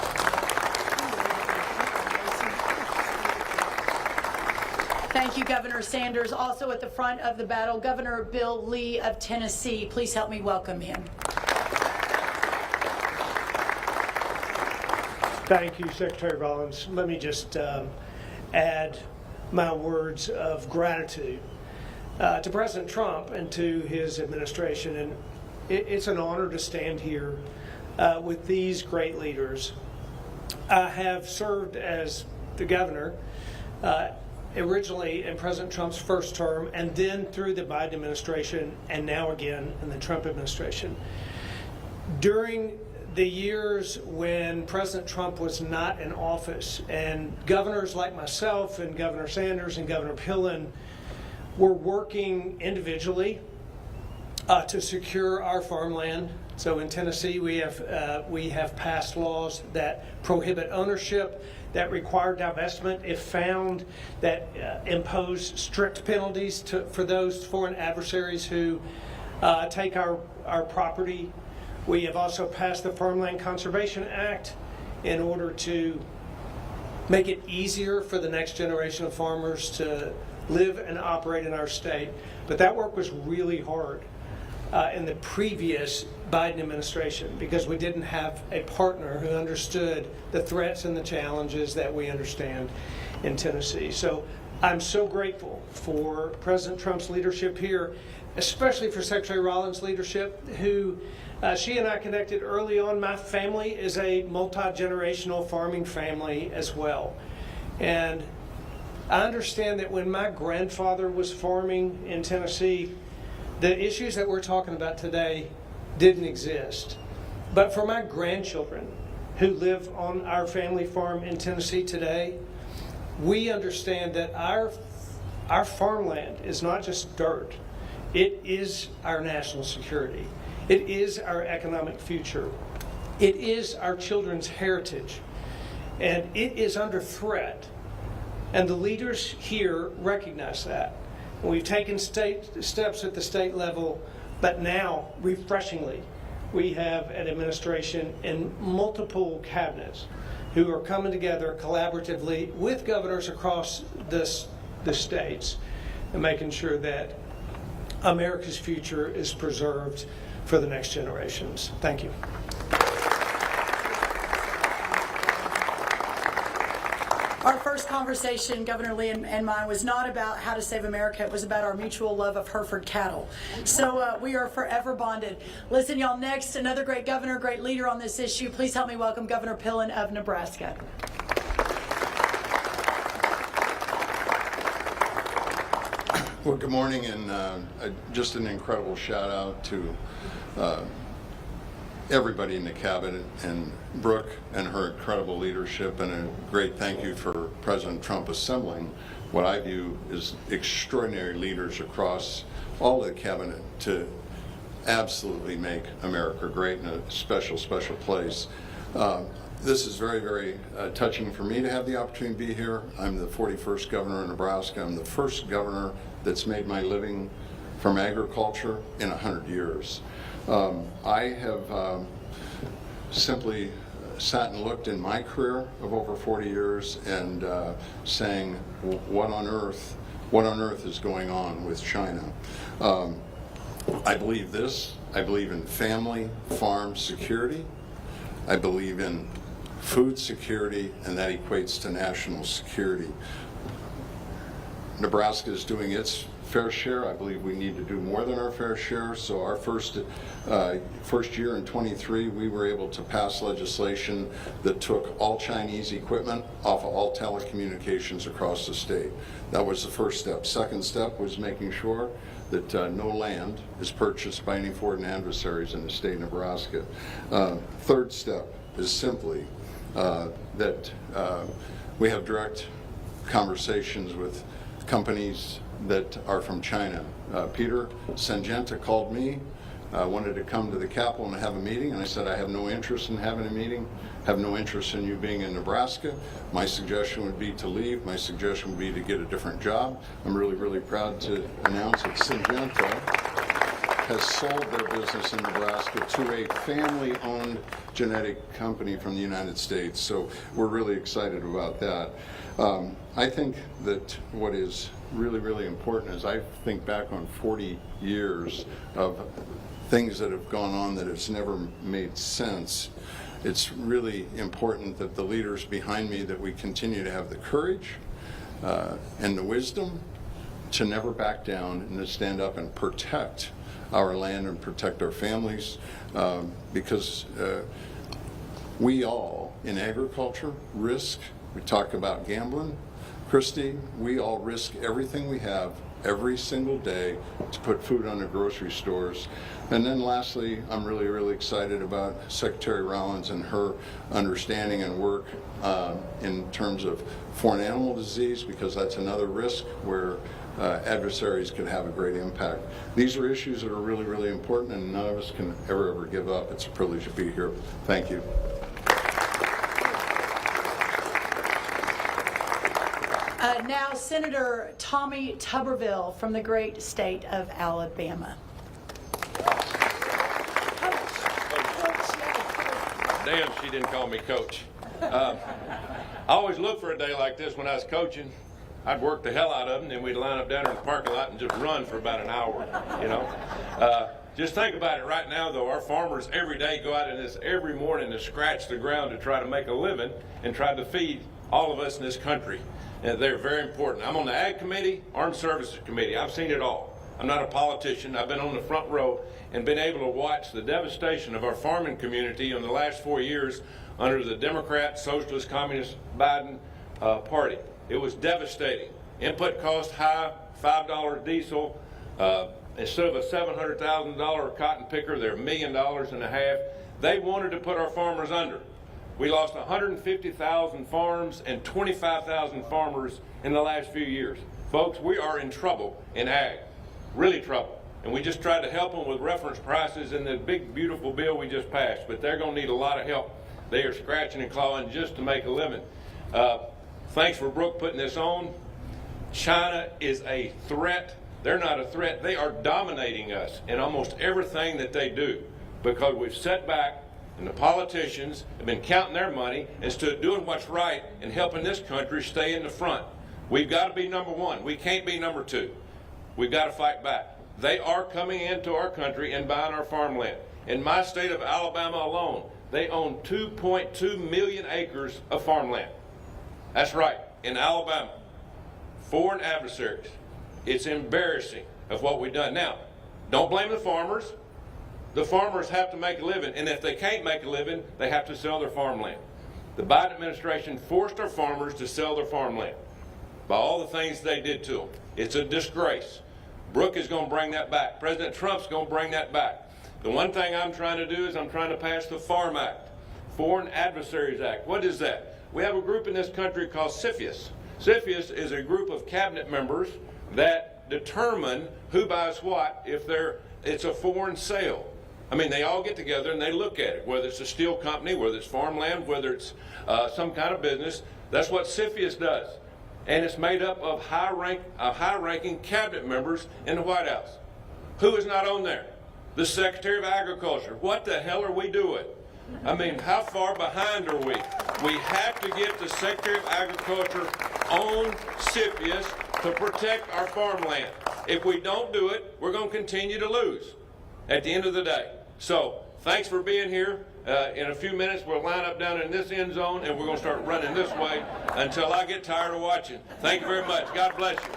Thank you, Governor Sanders. Also at the front of the battle, Governor Bill Lee of Tennessee. Please help me welcome him. Thank you, Secretary Rollins. Let me just add my words of gratitude to President Trump and to his administration. And it's an honor to stand here with these great leaders. I have served as the governor originally in President Trump's first term, and then through the Biden administration, and now again in the Trump administration. During the years when President Trump was not in office, and governors like myself and Governor Sanders and Governor Pillen were working individually to secure our farmland. So in Tennessee, we have passed laws that prohibit ownership, that require divestment if found, that impose strict penalties for those foreign adversaries who take our property. We have also passed the Farmland Conservation Act in order to make it easier for the next generation of farmers to live and operate in our state. But that work was really hard in the previous Biden administration because we didn't have a partner who understood the threats and the challenges that we understand in Tennessee. So I'm so grateful for President Trump's leadership here, especially for Secretary Rollins' leadership, who she and I connected early on. My family is a multi-generational farming family as well. And I understand that when my grandfather was farming in Tennessee, the issues that we're talking about today didn't exist. But for my grandchildren who live on our family farm in Tennessee today, we understand that our farmland is not just dirt. It is our national security. It is our economic future. It is our children's heritage. And it is under threat. And the leaders here recognize that. And we've taken steps at the state level, but now, refreshingly, we have an administration and multiple cabinets who are coming together collaboratively with governors across the states and making sure that America's future is preserved for the next generations. Thank you. Our first conversation, Governor Lee and mine, was not about how to save America. It was about our mutual love of Hereford cattle. So we are forever bonded. Listen, y'all, next, another great governor, great leader on this issue. Please help me welcome Governor Pillen of Nebraska. Well, good morning, and just an incredible shout out to everybody in the cabinet and Brooke and her incredible leadership, and a great thank you for President Trump assembling what I view as extraordinary leaders across all the cabinet to absolutely make America great in a special, special place. This is very, very touching for me to have the opportunity to be here. I'm the 41st governor of Nebraska. I'm the first governor that's made my living from agriculture in 100 years. I have simply sat and looked in my career of over 40 years and saying, what on earth is going on with China? I believe this. I believe in family farm security. I believe in food security, and that equates to national security. Nebraska is doing its fair share. I believe we need to do more than our fair share. So our first year in 23, we were able to pass legislation that took all Chinese equipment off of all telecommunications across the state. That was the first step. Second step was making sure that no land is purchased by any foreign adversaries in the state of Nebraska. Third step is simply that we have direct conversations with companies that are from China. Peter Syngenta called me, wanted to come to the Capitol and have a meeting, and I said I have no interest in having a meeting, have no interest in you being in Nebraska. My suggestion would be to leave. My suggestion would be to get a different job. I'm really, really proud to announce that Syngenta has sold their business in Nebraska to a family-owned genetic company from the United States. So we're really excited about that. I think that what is really, really important is I think back on 40 years of things that have gone on that has never made sense. It's really important that the leaders behind me, that we continue to have the courage and the wisdom to never back down and to stand up and protect our land and protect our families, because we all in agriculture risk. We talk about gambling, Christy, we all risk everything we have every single day to put food on the grocery stores. And then lastly, I'm really, really excited about Secretary Rollins and her understanding and work in terms of foreign animal disease, because that's another risk where adversaries can have a great impact. These are issues that are really, really important, and none of us can ever give up. It's a privilege to be here. Thank you. Now, Senator Tommy Tuberville from the great state of Alabama. Damn, she didn't call me coach. I always look for a day like this when I was coaching. I'd work the hell out of them, and we'd line up down there in the parking lot and just run for about an hour, you know. Just think about it right now, though. Our farmers every day go out in this every morning to scratch the ground to try to make a living and try to feed all of us in this country. And they're very important. I'm on the Ag Committee, Armed Services Committee. I've seen it all. I'm not a politician. I've been on the front row and been able to watch the devastation of our farming community in the last 4 years under the Democrat, Socialist, Communist Biden party. It was devastating. Input cost high, $5 diesel. Instead of a $700,000 cotton picker, they're $1.5 million. They wanted to put our farmers under. We lost 150,000 farms and 25,000 farmers in the last few years. Folks, we are in trouble in ag, really trouble. And we just tried to help them with reference prices in the big, beautiful bill we just passed, but they're going to need a lot of help. They are scratching and clawing just to make a living. Thanks for Brooke putting this on. China is a threat. They're not a threat. They are dominating us in almost everything that they do, because we've set back and the politicians have been counting their money instead of doing what's right and helping this country stay in the front. We've got to be number one. We can't be number two. We've got to fight back. They are coming into our country and buying our farmland. In my state of Alabama alone, they own 2.2 million acres of farmland. That's right, in Alabama. Foreign adversaries. It's embarrassing of what we've done. Now, don't blame the farmers. The farmers have to make a living, and if they can't make a living, they have to sell their farmland. The Biden administration forced our farmers to sell their farmland by all the things they did to them. It's a disgrace. Brooke is going to bring that back. President Trump's going to bring that back. The one thing I'm trying to do is I'm trying to pass the Farm Act, Foreign Adversaries Act. What is that? We have a group in this country called CFIUS. CFIUS is a group of cabinet members that determine who buys what if it's a foreign sale. I mean, they all get together and they look at it, whether it's a steel company, whether it's farmland, whether it's some kind of business. That's what CFIUS does. And it's made up of high-ranking cabinet members in the White House. Who is not on there? The Secretary of Agriculture. What the hell are we doing? I mean, how far behind are we? We have to get the Secretary of Agriculture on CFIUS to protect our farmland. If we don't do it, we're going to continue to lose at the end of the day. So, thanks for being here. In a few minutes, we'll line up down in this end zone, and we're going to start running this way until I get tired of watching. Thank you very much. God bless you.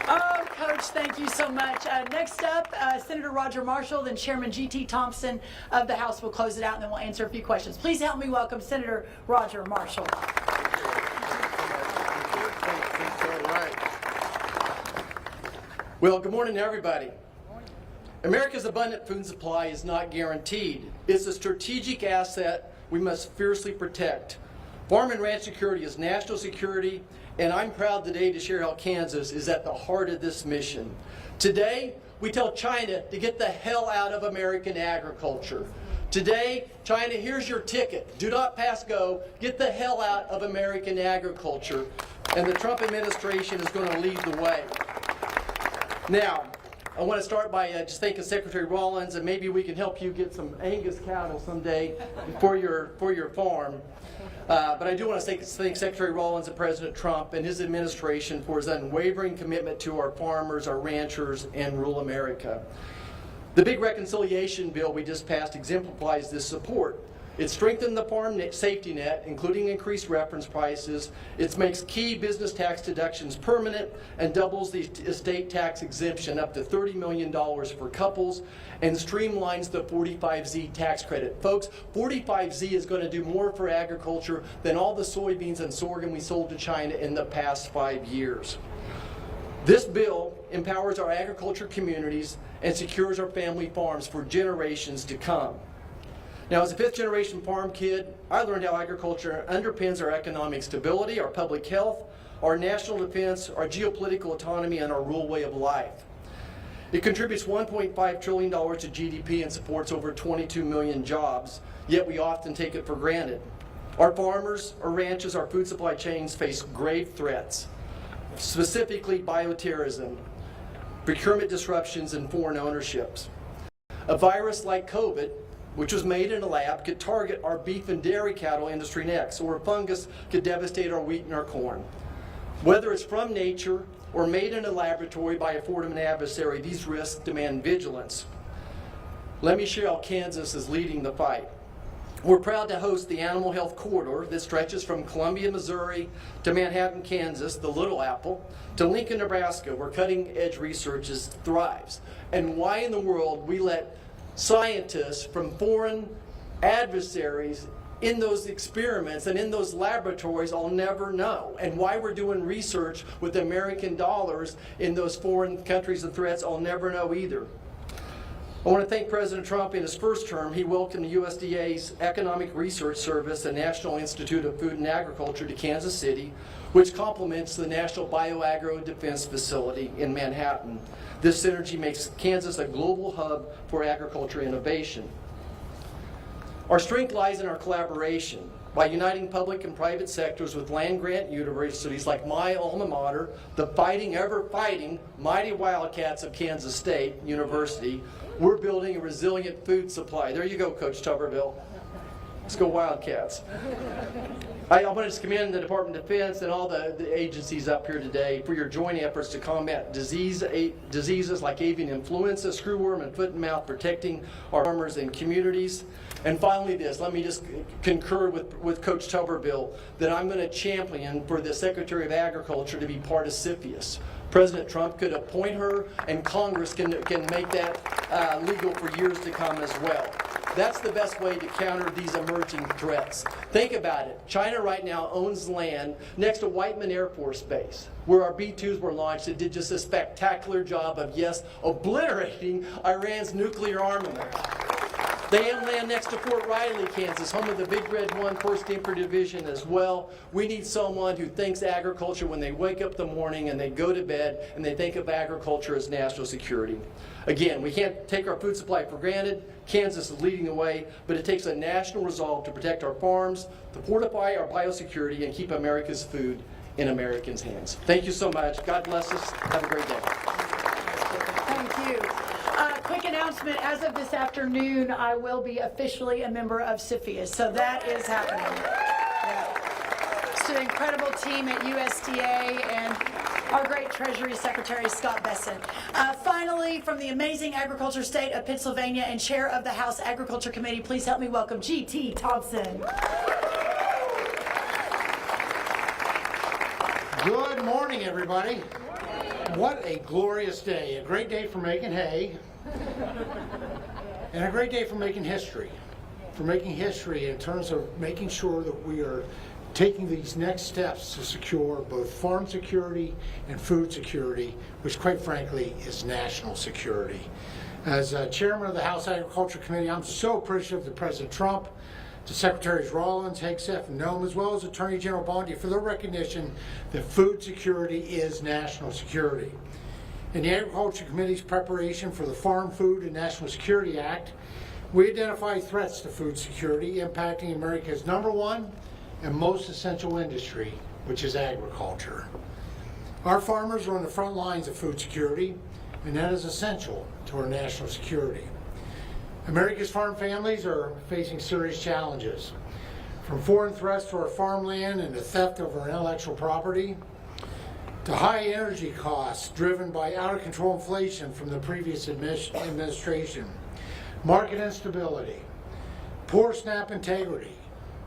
Oh, Coach, thank you so much. Next up, Senator Roger Marshall, then Chairman G.T. Thompson of the House will close it out, and then we'll answer a few questions. Please help me welcome Senator Roger Marshall. Well, good morning, everybody. America's abundant food supply is not guaranteed. It's a strategic asset we must fiercely protect. Farm and ranch security is national security, and I'm proud today to share how Kansas is at the heart of this mission. Today, we tell China to get the hell out of American agriculture. Today, China, here's your ticket. Do not pass go. Get the hell out of American agriculture. And the Trump administration is going to lead the way. Now, I want to start by just thanking Secretary Rollins, and maybe we can help you get some Angus cattle someday for your farm. But I do want to thank Secretary Rollins and President Trump and his administration for his unwavering commitment to our farmers, our ranchers, and rural America. The big reconciliation bill we just passed exemplifies this support. It strengthened the farm safety net, including increased reference prices. It makes key business tax deductions permanent and doubles the estate tax exemption up to $30 million for couples and streamlines the 45Z tax credit. Folks, 45Z is going to do more for agriculture than all the soybeans and sorghum we sold to China in the past 5 years. This bill empowers our agriculture communities and secures our family farms for generations to come. Now, as a fifth-generation farm kid, I learned how agriculture underpins our economic stability, our public health, our national defense, our geopolitical autonomy, and our rural way of life. It contributes $1.5 trillion to GDP and supports over 22 million jobs, yet we often take it for granted. Our farmers, our ranches, our food supply chains face grave threats, specifically bioterrorism, procurement disruptions, and foreign ownerships. A virus like COVID, which was made in a lab, could target our beef and dairy cattle industry next, or a fungus could devastate our wheat and our corn. Whether it's from nature or made in a laboratory by a foreign adversary, these risks demand vigilance. Let me share how Kansas is leading the fight. We're proud to host the Animal Health Corridor that stretches from Columbia, Missouri to Manhattan, Kansas, the Little Apple, to Lincoln, Nebraska, where cutting-edge research thrives. And why in the world we let scientists from foreign adversaries in those experiments and in those laboratories, I'll never know. And why we're doing research with American dollars in those foreign countries and threats, I'll never know either. I want to thank President Trump. In his first term, he welcomed the USDA's Economic Research Service and National Institute of Food and Agriculture to Kansas City, which complements the National Bioagro Defense Facility in Manhattan. This synergy makes Kansas a global hub for agriculture innovation. Our strength lies in our collaboration. By uniting public and private sectors with land-grant universities like my alma mater, the fighting, ever-fighting, mighty Wildcats of Kansas State University, we're building a resilient food supply. There you go, Coach Tuberville. Let's go Wildcats. I want to commend the Department of Defense and all the agencies up here today for your joint efforts to combat diseases like avian influenza, screwworm, and foot and mouth, protecting our farmers and communities. And finally this, let me just concur with Coach Tuberville that I'm going to champion for the Secretary of Agriculture to be part of CFIUS. President Trump could appoint her, and Congress can make that legal for years to come as well. That's the best way to counter these emerging threats. Think about it. China right now owns land next to Whiteman Air Force Base, where our B-2s were launched. It did just a spectacular job of, yes, obliterating Iran's nuclear armament. They own land next to Fort Riley, Kansas, home of the Big Red 1 1st Infantry Division as well. We need someone who thinks agriculture when they wake up in the morning and they go to bed and they think of agriculture as national security. Again, we can't take our food supply for granted. Kansas is leading the way, but it takes a national resolve to protect our farms, to fortify our biosecurity, and keep America's food in Americans' hands. Thank you so much. God bless us. Have a great day. Thank you. Quick announcement, as of this afternoon, I will be officially a member of CFIUS, so that is happening. Yeah. It's an incredible team at USDA and our great Treasury Secretary, Scott Besson. Finally, from the amazing agriculture state of Pennsylvania and chair of the House Agriculture Committee, please help me welcome G.T. Thompson. Good morning, everybody. What a glorious day. A great day for making hay. And a great day for making history. For making history in terms of making sure that we are taking these next steps to secure both farm security and food security, which quite frankly is national security. As chairman of the House Agriculture Committee, I'm so appreciative to President Trump, to Secretaries Rollins, Hegseth, and Nome, as well as Attorney General Bondi for their recognition that food security is national security. In the Agriculture Committee's preparation for the Farm Food and National Security Act, we identified threats to food security impacting America's #1 and most essential industry, which is agriculture. Our farmers are on the front lines of food security, and that is essential to our national security. America's farm families are facing serious challenges, from foreign threats to our farmland and the theft of our intellectual property, to high energy costs driven by out-of-control inflation from the previous administration, market instability, poor SNAP integrity,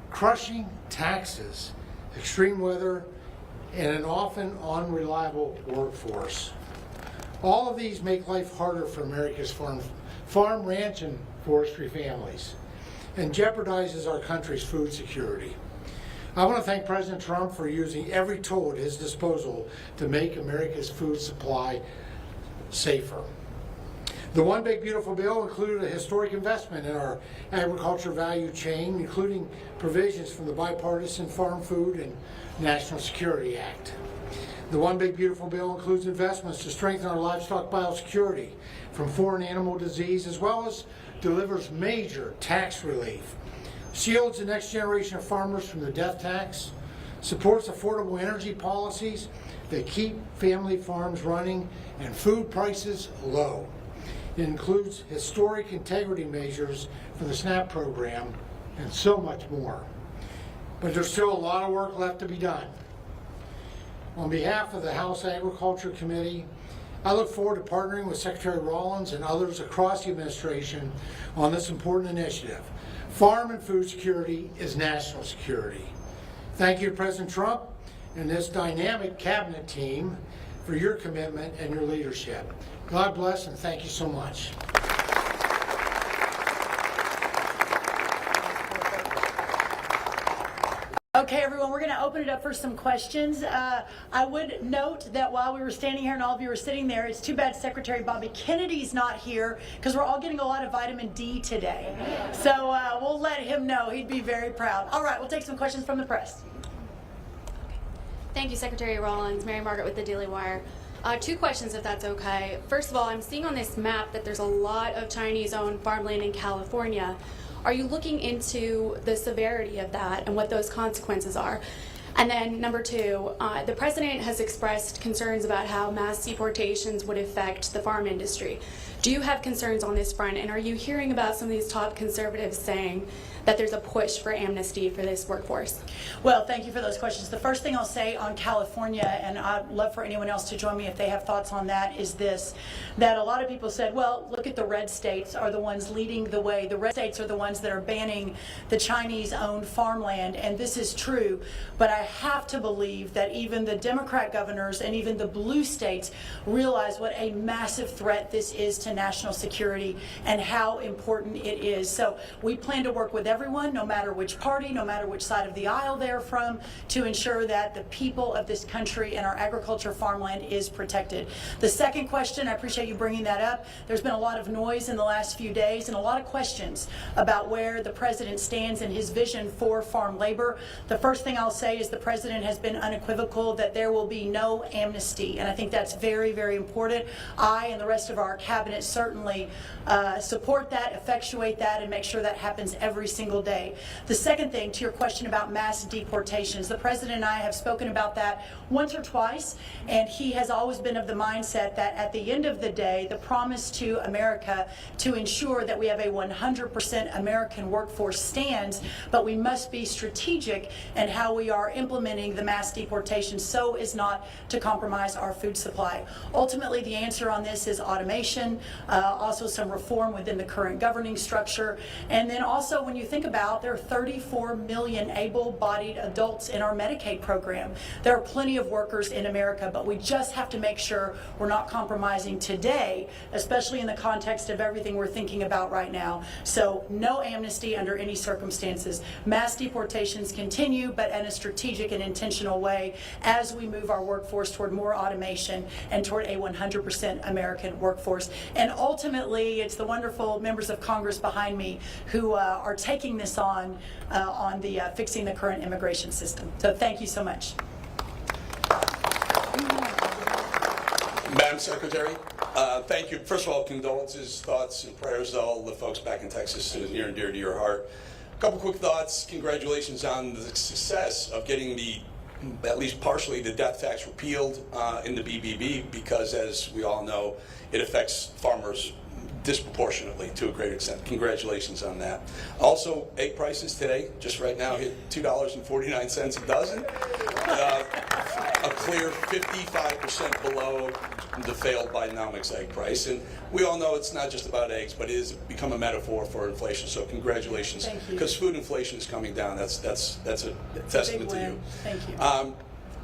crushing taxes, extreme weather, and an often unreliable workforce. All of these make life harder for America's farm, ranch, and forestry families, and jeopardizes our country's food security. I want to thank President Trump for using every tool at his disposal to make America's food supply safer. The One Big Beautiful Bill included a historic investment in our agriculture value chain, including provisions from the Bipartisan Farm Food and National Security Act. The One Big Beautiful Bill includes investments to strengthen our livestock biosecurity from foreign animal disease, as well as delivers major tax relief, shields the next generation of farmers from the death tax, supports affordable energy policies that keep family farms running and food prices low. It includes historic integrity measures for the SNAP program and so much more. But there's still a lot of work left to be done. On behalf of the House Agriculture Committee, I look forward to partnering with Secretary Rollins and others across the administration on this important initiative. Farm and food security is national security. Thank you to President Trump and this dynamic cabinet team for your commitment and your leadership. God bless and thank you so much. Okay, everyone, we're going to open it up for some questions. I would note that while we were standing here and all of you were sitting there, it's too bad Secretary Bobby Kennedy's not here because we're all getting a lot of vitamin D today. So we'll let him know. He'd be very proud. All right, we'll take some questions from the press. Thank you, Secretary Rollins. Mary Margaret with the Daily Wire. Two questions, if that's okay. First of all, I'm seeing on this map that there's a lot of Chinese-owned farmland in California. Are you looking into the severity of that and what those consequences are? And then number two, the president has expressed concerns about how mass deportations would affect the farm industry. Do you have concerns on this front? And are you hearing about some of these top conservatives saying that there's a push for amnesty for this workforce? Well, thank you for those questions. The first thing I'll say on California, and I'd love for anyone else to join me if they have thoughts on that, is this, that a lot of people said, well, look at the red states are the ones leading the way. The red states are the ones that are banning the Chinese-owned farmland, and this is true, but I have to believe that even the Democrat governors and even the blue states realize what a massive threat this is to national security and how important it is. So we plan to work with everyone, no matter which party, no matter which side of the aisle they're from, to ensure that the people of this country and our agriculture farmland is protected. The second question, I appreciate you bringing that up. There's been a lot of noise in the last few days and a lot of questions about where the president stands in his vision for farm labor. The first thing I'll say is the president has been unequivocal that there will be no amnesty, and I think that's very, very important. I and the rest of our cabinet certainly support that, effectuate that, and make sure that happens every single day. The second thing, to your question about mass deportations, the president and I have spoken about that once or twice, and he has always been of the mindset that at the end of the day, the promise to America to ensure that we have a 100% American workforce stands, but we must be strategic in how we are implementing the mass deportation so as not to compromise our food supply. Ultimately, the answer on this is automation, also some reform within the current governing structure, and then also when you think about, there are 34 million able-bodied adults in our Medicaid program. There are plenty of workers in America, but we just have to make sure we're not compromising today, especially in the context of everything we're thinking about right now. So no amnesty under any circumstances. Mass deportations continue, but in a strategic and intentional way as we move our workforce toward more automation and toward a 100% American workforce. And ultimately, it's the wonderful members of Congress behind me who are taking this on the fixing the current immigration system. So thank you so much. Madam Secretary, thank you. First of all, condolences, thoughts, and prayers to all the folks back in Texas. It is near and dear to your heart. A couple quick thoughts. Congratulations on the success of getting at least partially, the death tax repealed in the BBB, because as we all know, it affects farmers disproportionately to a great extent. Congratulations on that. Also, egg prices today, just right now, hit $2.49 a dozen. A clear 55% below the failed Bidenomics egg price. And we all know it's not just about eggs, but it has become a metaphor for inflation. So congratulations. Thank you. Because food inflation is coming down. That's a testament to you. Thank you.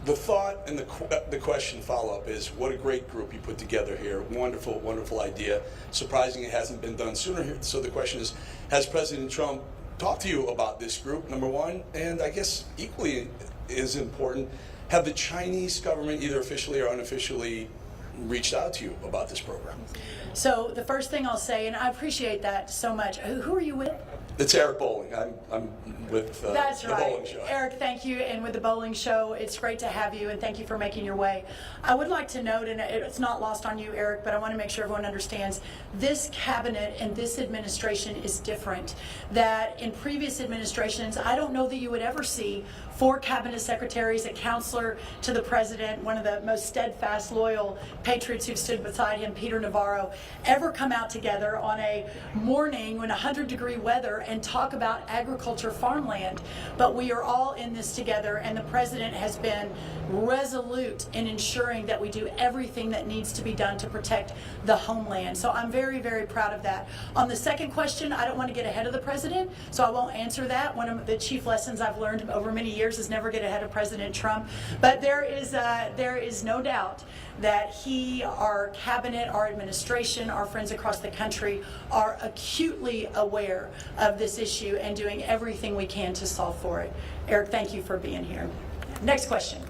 The thought and the question follow-up is, what a great group you put together here. Wonderful, wonderful idea. Surprising it hasn't been done sooner here. So the question is, has President Trump talked to you about this group, number one? And I guess equally is important, have the Chinese government, either officially or unofficially, reached out to you about this program? So the first thing I'll say, and I appreciate that so much. Who are you with? It's Eric Bowling. I'm with That's the right. Bowling Show. Eric, thank you. And with the Bowling Show, it's great to have you, and thank you for making your way. I would like to note, and it's not lost on you, Eric, but I want to make sure everyone understands, this cabinet and this administration is different. That in previous administrations, I don't know that you would ever see 4 cabinet secretaries, a counselor to the president, one of the most steadfast, loyal patriots who've stood beside him, Peter Navarro, ever come out together on a morning when 100-degree weather and talk about agriculture, farmland. But we are all in this together, and the president has been resolute in ensuring that we do everything that needs to be done to protect the homeland. So I'm very, very proud of that. On the second question, I don't want to get ahead of the president, so I won't answer that. One of the chief lessons I've learned over many years is never get ahead of President Trump. But there is no doubt that he, our cabinet, our administration, our friends across the country are acutely aware of this issue and doing everything we can to solve for it. Eric, thank you for being here. Next question.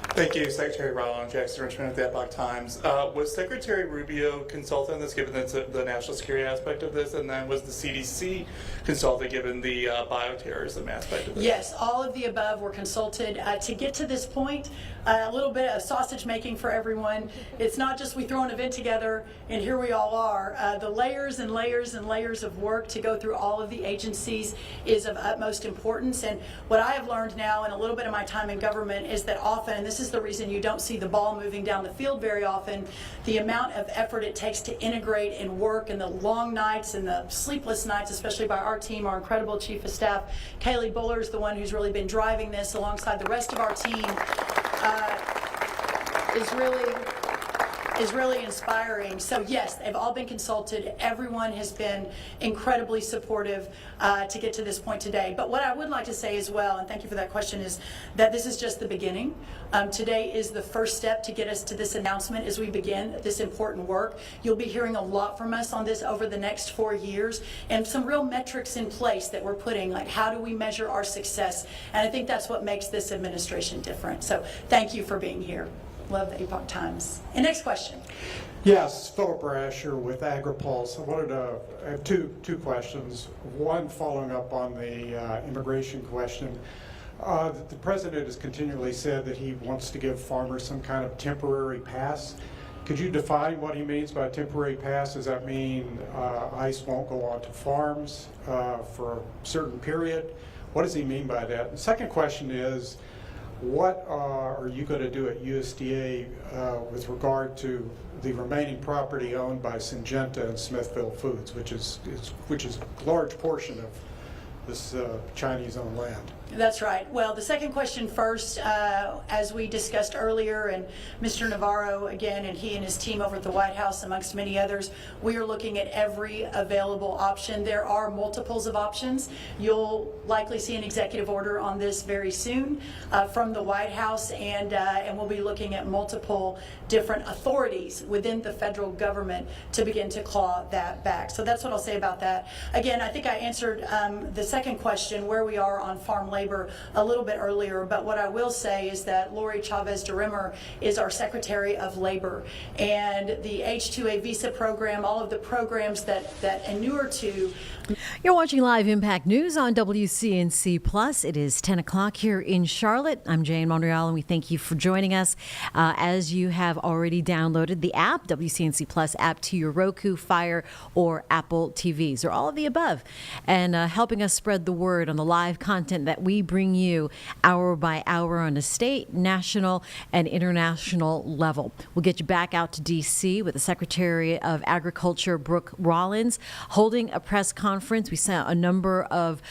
Thank you, Secretary Rollins. Jackson Richmond at the Epoch Times. Was Secretary Rubio consulted on this, given the national security aspect of this, and then was the CDC consulted, given the bioterrorism aspect of this? Yes, all of the above were consulted. To get to this point, a little bit of sausage making for everyone. It's not just we throw an event together and here we all are. The layers and layers and layers of work to go through all of the agencies is of utmost importance. And what I have learned now in a little bit of my time in government is that often, and this is the reason you don't see the ball moving down the field very often, the amount of effort it takes to integrate and work, and the long nights and the sleepless nights, especially by our team, our incredible chief of staff. Kaylee Buller is the one who's really been driving this alongside the rest of our team. Is really inspiring. So yes, they've all been consulted. Everyone has been incredibly supportive to get to this point today. But what I would like to say as well, and thank you for that question, is that this is just the beginning. Today is the first step to get us to this announcement as we begin this important work. You'll be hearing a lot from us on this over the next 4 years, and some real metrics in place that we're putting, like how do we measure our success? And I think that's what makes this administration different. So thank you for being here. Love the Epoch Times. And next question. Yes, Philip Brasher with AgriPulse. I have two questions. One following up on the immigration question. The president has continually said that he wants to give farmers some kind of temporary pass. Could you define what he means by temporary pass? Does that mean ICE won't go onto farms for a certain period? What does he mean by that? The second question is, what are you going to do at USDA with regard to the remaining property owned by Syngenta and Smithfield Foods, which is a large portion of this Chinese-owned land? That's right. Well, the second question first, as we discussed earlier, and Mr. Navarro again, and he and his team over at the White House, amongst many others, we are looking at every available option. There are multiples of options. You'll likely see an executive order on this very soon from the White House, and we'll be looking at multiple different authorities within the federal government to begin to claw that back. So that's what I'll say about that. Again, I think I answered the second question, where we are on farm labor, a little bit earlier, but what I will say is that Lori Chavez DeRimmer is our Secretary of Labor, and the H-2A visa program, all of the programs that inure to. You're watching Live Impact News on WCNC Plus. It is 10 o'clock here in Charlotte. I'm Jane Montreal, and we thank you for joining us. As you have already downloaded the app, WCNC Plus app, to your Roku, Fire, or Apple TVs, or all of the above, and helping us spread the word on the live content that we we bring you hour by hour on a state, national, and international level. We'll get you back out to D.C. with the Secretary of Agriculture, Brooke Rollins, holding a press conference. We sent a number of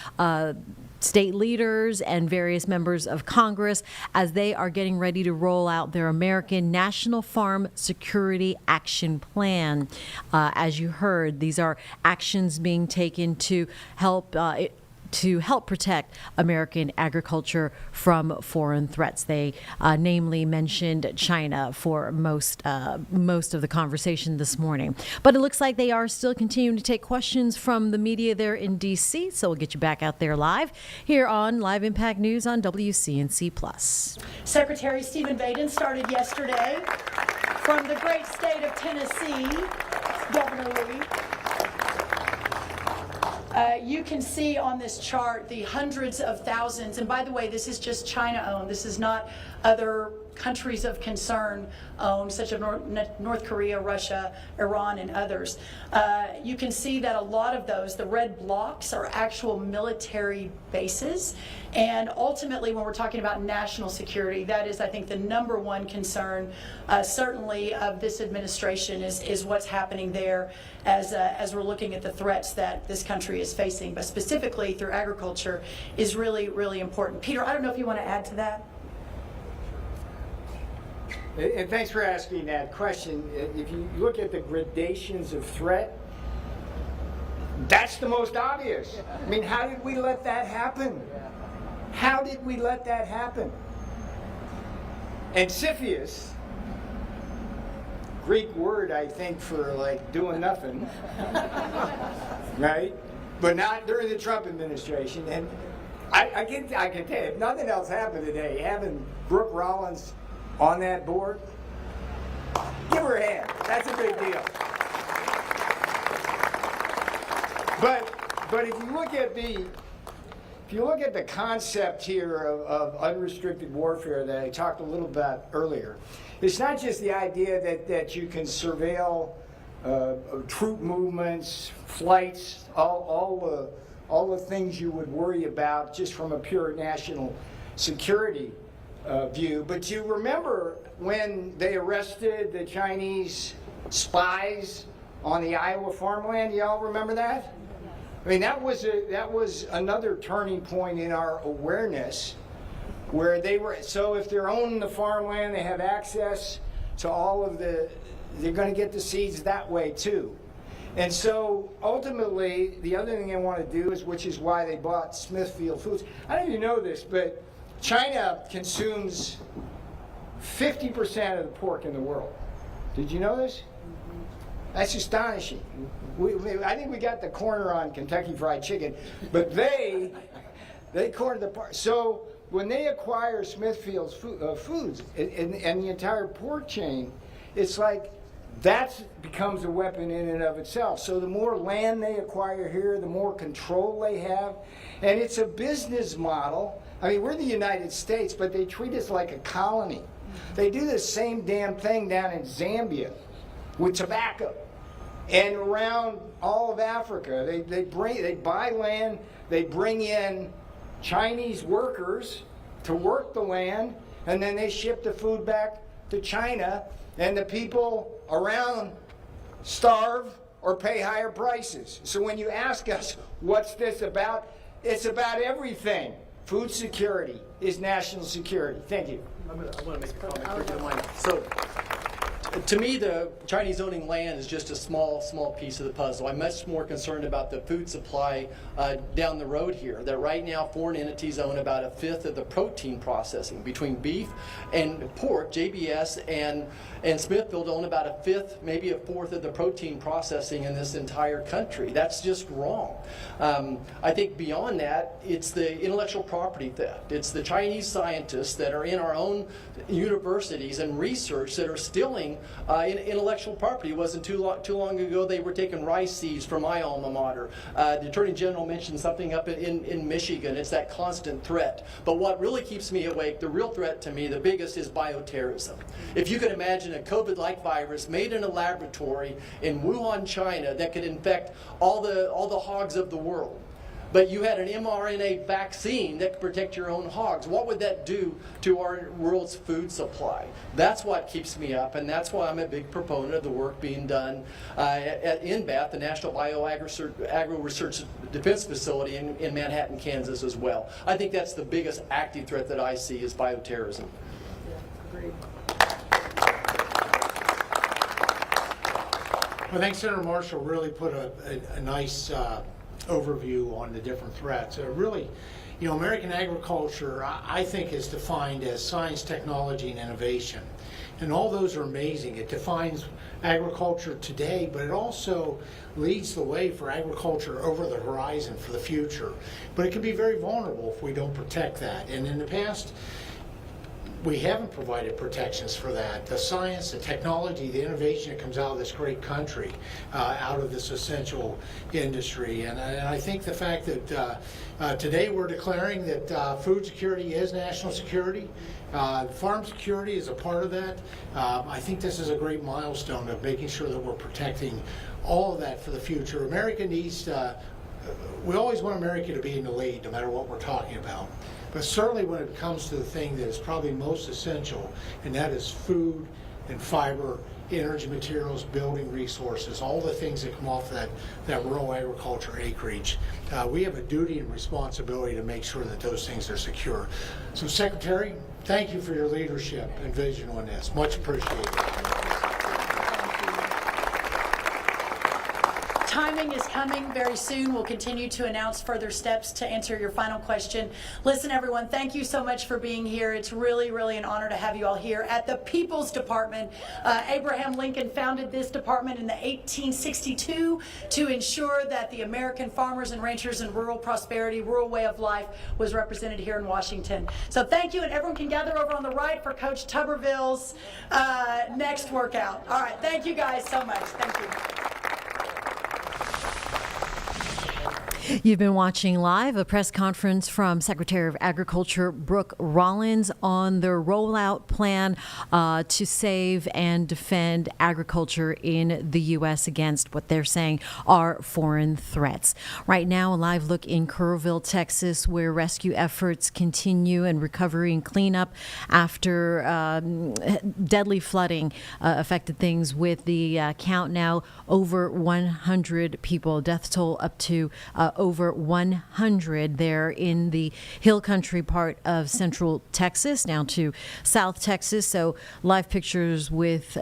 state leaders and various members of Congress as they are getting ready to roll out their American National Farm Security Action Plan. As you heard, these are actions being taken to help protect American agriculture from foreign threats. They namely mentioned China for most of the conversation this morning. But it looks like they are still continuing to take questions from the media there in D.C., so we'll get you back out there live here on Live Impact News on WCNC+. Secretary Stephen Baden started yesterday from the great state of Tennessee, Governor Lee. You can see on this chart the hundreds of thousands, and by the way, this is just China-owned. This is not other countries of concern owned, such as North Korea, Russia, Iran, and others. You can see that a lot of those, the red blocks, are actual military bases. And ultimately, when we're talking about national security, that is, I think, the number one concern, certainly of this administration, is what's happening there as we're looking at the threats that this country is facing. But specifically through agriculture is really, really important. Peter, I don't know if you want to add to that. And thanks for asking that question. If you look at the gradations of threat, that's the most obvious. I mean, how did we let that happen? How did we let that happen? And Siphius, Greek word, I think, for like doing nothing, right? But not during the Trump administration. And I can tell you, if nothing else happened today, having Brooke Rollins on that board, give her a hand. That's a big deal. But if you look at the concept here of unrestricted warfare that I talked a little about earlier, it's not just the idea that you can surveil troop movements, flights, all the things you would worry about just from a pure national security view. But you remember when they arrested the Chinese spies on the Iowa farmland? Y'all remember that? I mean, that was another turning point in our awareness, where they were, so if they're owning the farmland, they have access to all of they're going to get the seeds that way too. And so ultimately, the other thing they want to do is, which is why they bought Smithfield Foods. I don't even know this, but China consumes 50% of the pork in the world. Did you know this? That's astonishing. I think we got the corner on Kentucky Fried Chicken, but they cornered the part. So when they acquire Smithfield's Foods and the entire pork chain, it's like that becomes a weapon in and of itself. So the more land they acquire here, the more control they have, and it's a business model. I mean, we're the United States, but they treat us like a colony. They do the same damn thing down in Zambia with tobacco, and around all of Africa. They buy land, they bring in Chinese workers to work the land, and then they ship the food back to China, and the people around starve or pay higher prices. So when you ask us, what's this about? It's about everything. Food security is national security. Thank you. I want to make a comment, if you don't mind. So, to me, the Chinese owning land is just a small piece of the puzzle. I'm much more concerned about the food supply down the road here. That right now, foreign entities own about a fifth of the protein processing. Between beef and pork, JBS and Smithfield own about a fifth, maybe a fourth of the protein processing in this entire country. That's just wrong. I think beyond that, it's the intellectual property theft. It's the Chinese scientists that are in our own universities and research that are stealing intellectual property. It wasn't too long ago they were taking rice seeds from my alma mater. The Attorney General mentioned something up in Michigan. It's that constant threat. But what really keeps me awake, the real threat to me, the biggest, is bioterrorism. If you could imagine a COVID-like virus made in a laboratory in Wuhan, China, that could infect all the hogs of the world. but you had an mRNA vaccine that could protect your own hogs. What would that do to our world's food supply? That's what keeps me up, and that's why I'm a big proponent of the work being done at NBAT, the National Agro-Research Defense Facility in Manhattan, Kansas as well. I think that's the biggest active threat that I see is bioterrorism. Agreed. I think Senator Marshall really put a nice overview on the different threats. Really, American agriculture, I think, is defined as science, technology, and innovation. And all those are amazing. It defines agriculture today, but it also leads the way for agriculture over the horizon for the future. But it can be very vulnerable if we don't protect that. And in the past, we haven't provided protections for that. The science, the technology, the innovation that comes out of this great country, out of this essential industry. And I think the fact that today we're declaring that food security is national security, farm security is a part of that. I think this is a great milestone of making sure that we're protecting all of that for the future. America needs to, we always want America to be in the lead, no matter what we're talking about. But certainly when it comes to the thing that is probably most essential, and that is food and fiber, energy materials, building resources, all the things that come off that rural agriculture acreage, we have a duty and responsibility to make sure that those things are secure. So Secretary, thank you for your leadership and vision on this. Much appreciated. Timing is coming very soon. We'll continue to announce further steps to answer your final question. Listen, everyone, thank you so much for being here. It's really, really an honor to have you all here at the People's Department. Abraham Lincoln founded this department in 1862 to ensure that the American farmers and ranchers and rural prosperity, rural way of life was represented here in Washington. So thank you, and everyone can gather over on the right for Coach Tuberville's next workout. All right, thank you guys so much. Thank you. You've been watching live a press conference from Secretary of Agriculture Brooke Rollins on the rollout plan to save and defend agriculture in the U.S. against what they're saying are foreign threats. Right now, a live look in Kerrville, Texas, where rescue efforts continue and recovery and cleanup after deadly flooding affected things, with the count now over 100 people, death toll up to over 100 there in the hill country part of central Texas down to South Texas. So live pictures with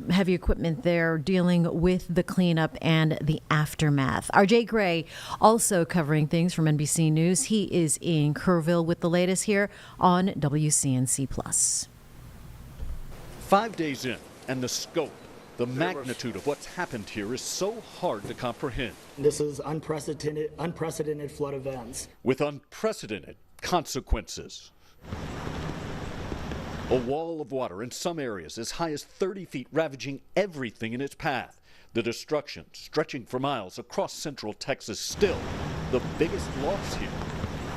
heavy equipment there dealing with the cleanup and the aftermath. RJ Gray also covering things from NBC News. He is in Kerrville with the latest here on WCNC+. 5 days in, and the scope, the magnitude of what's happened here is so hard to comprehend. This is unprecedented flood events. With unprecedented consequences. A wall of water in some areas as high as 30 feet ravaging everything in its path. The destruction stretching for miles across central Texas. Still, the biggest loss here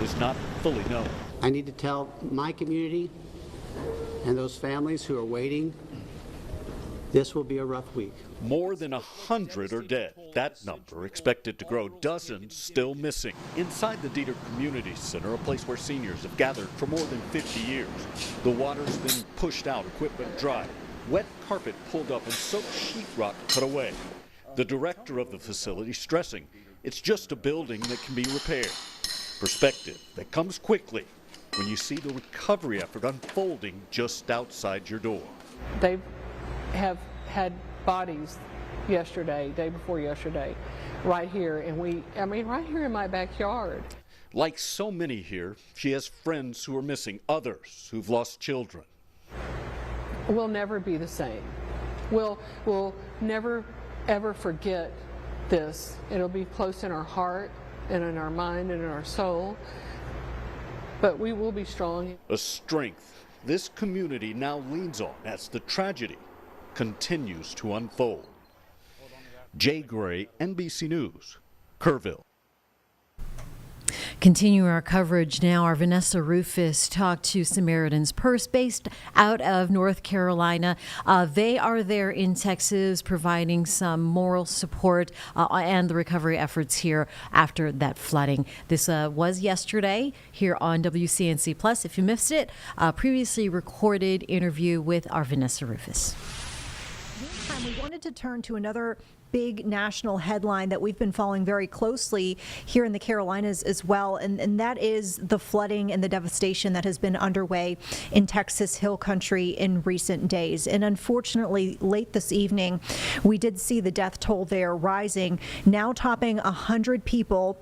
is not fully known. I need to tell my community and those families who are waiting, this will be a rough week. More than 100 are dead. That number expected to grow, dozens still missing. Inside the Dieter Community Center, a place where seniors have gathered for more than 50 years. The water's been pushed out, equipment dry, wet carpet pulled up, and soaked sheetrock put away. The director of the facility stressing it's just a building that can be repaired. Perspective that comes quickly when you see the recovery effort unfolding just outside your door. They have had bodies yesterday, day before yesterday, right here, and right here in my backyard. Like so many here, she has friends who are missing, others who've lost children. We'll never be the same. We'll never, ever forget this. It'll be close in our heart and in our mind and in our soul, but we will be strong. A strength this community now leans on as the tragedy continues to unfold. Jay Gray, NBC News, Kerrville. Continuing our coverage now, our Vanessa Rufus talked to Samaritan's Purse based out of North Carolina. They are there in Texas providing some moral support and the recovery efforts here after that flooding. This was yesterday here on WCNC Plus. If you missed it, previously recorded interview with our Vanessa Rufus. This time we wanted to turn to another big national headline that we've been following very closely here in the Carolinas as well, and that is the flooding and the devastation that has been underway in Texas Hill Country in recent days. And unfortunately, late this evening, we did see the death toll there rising, now topping 100 people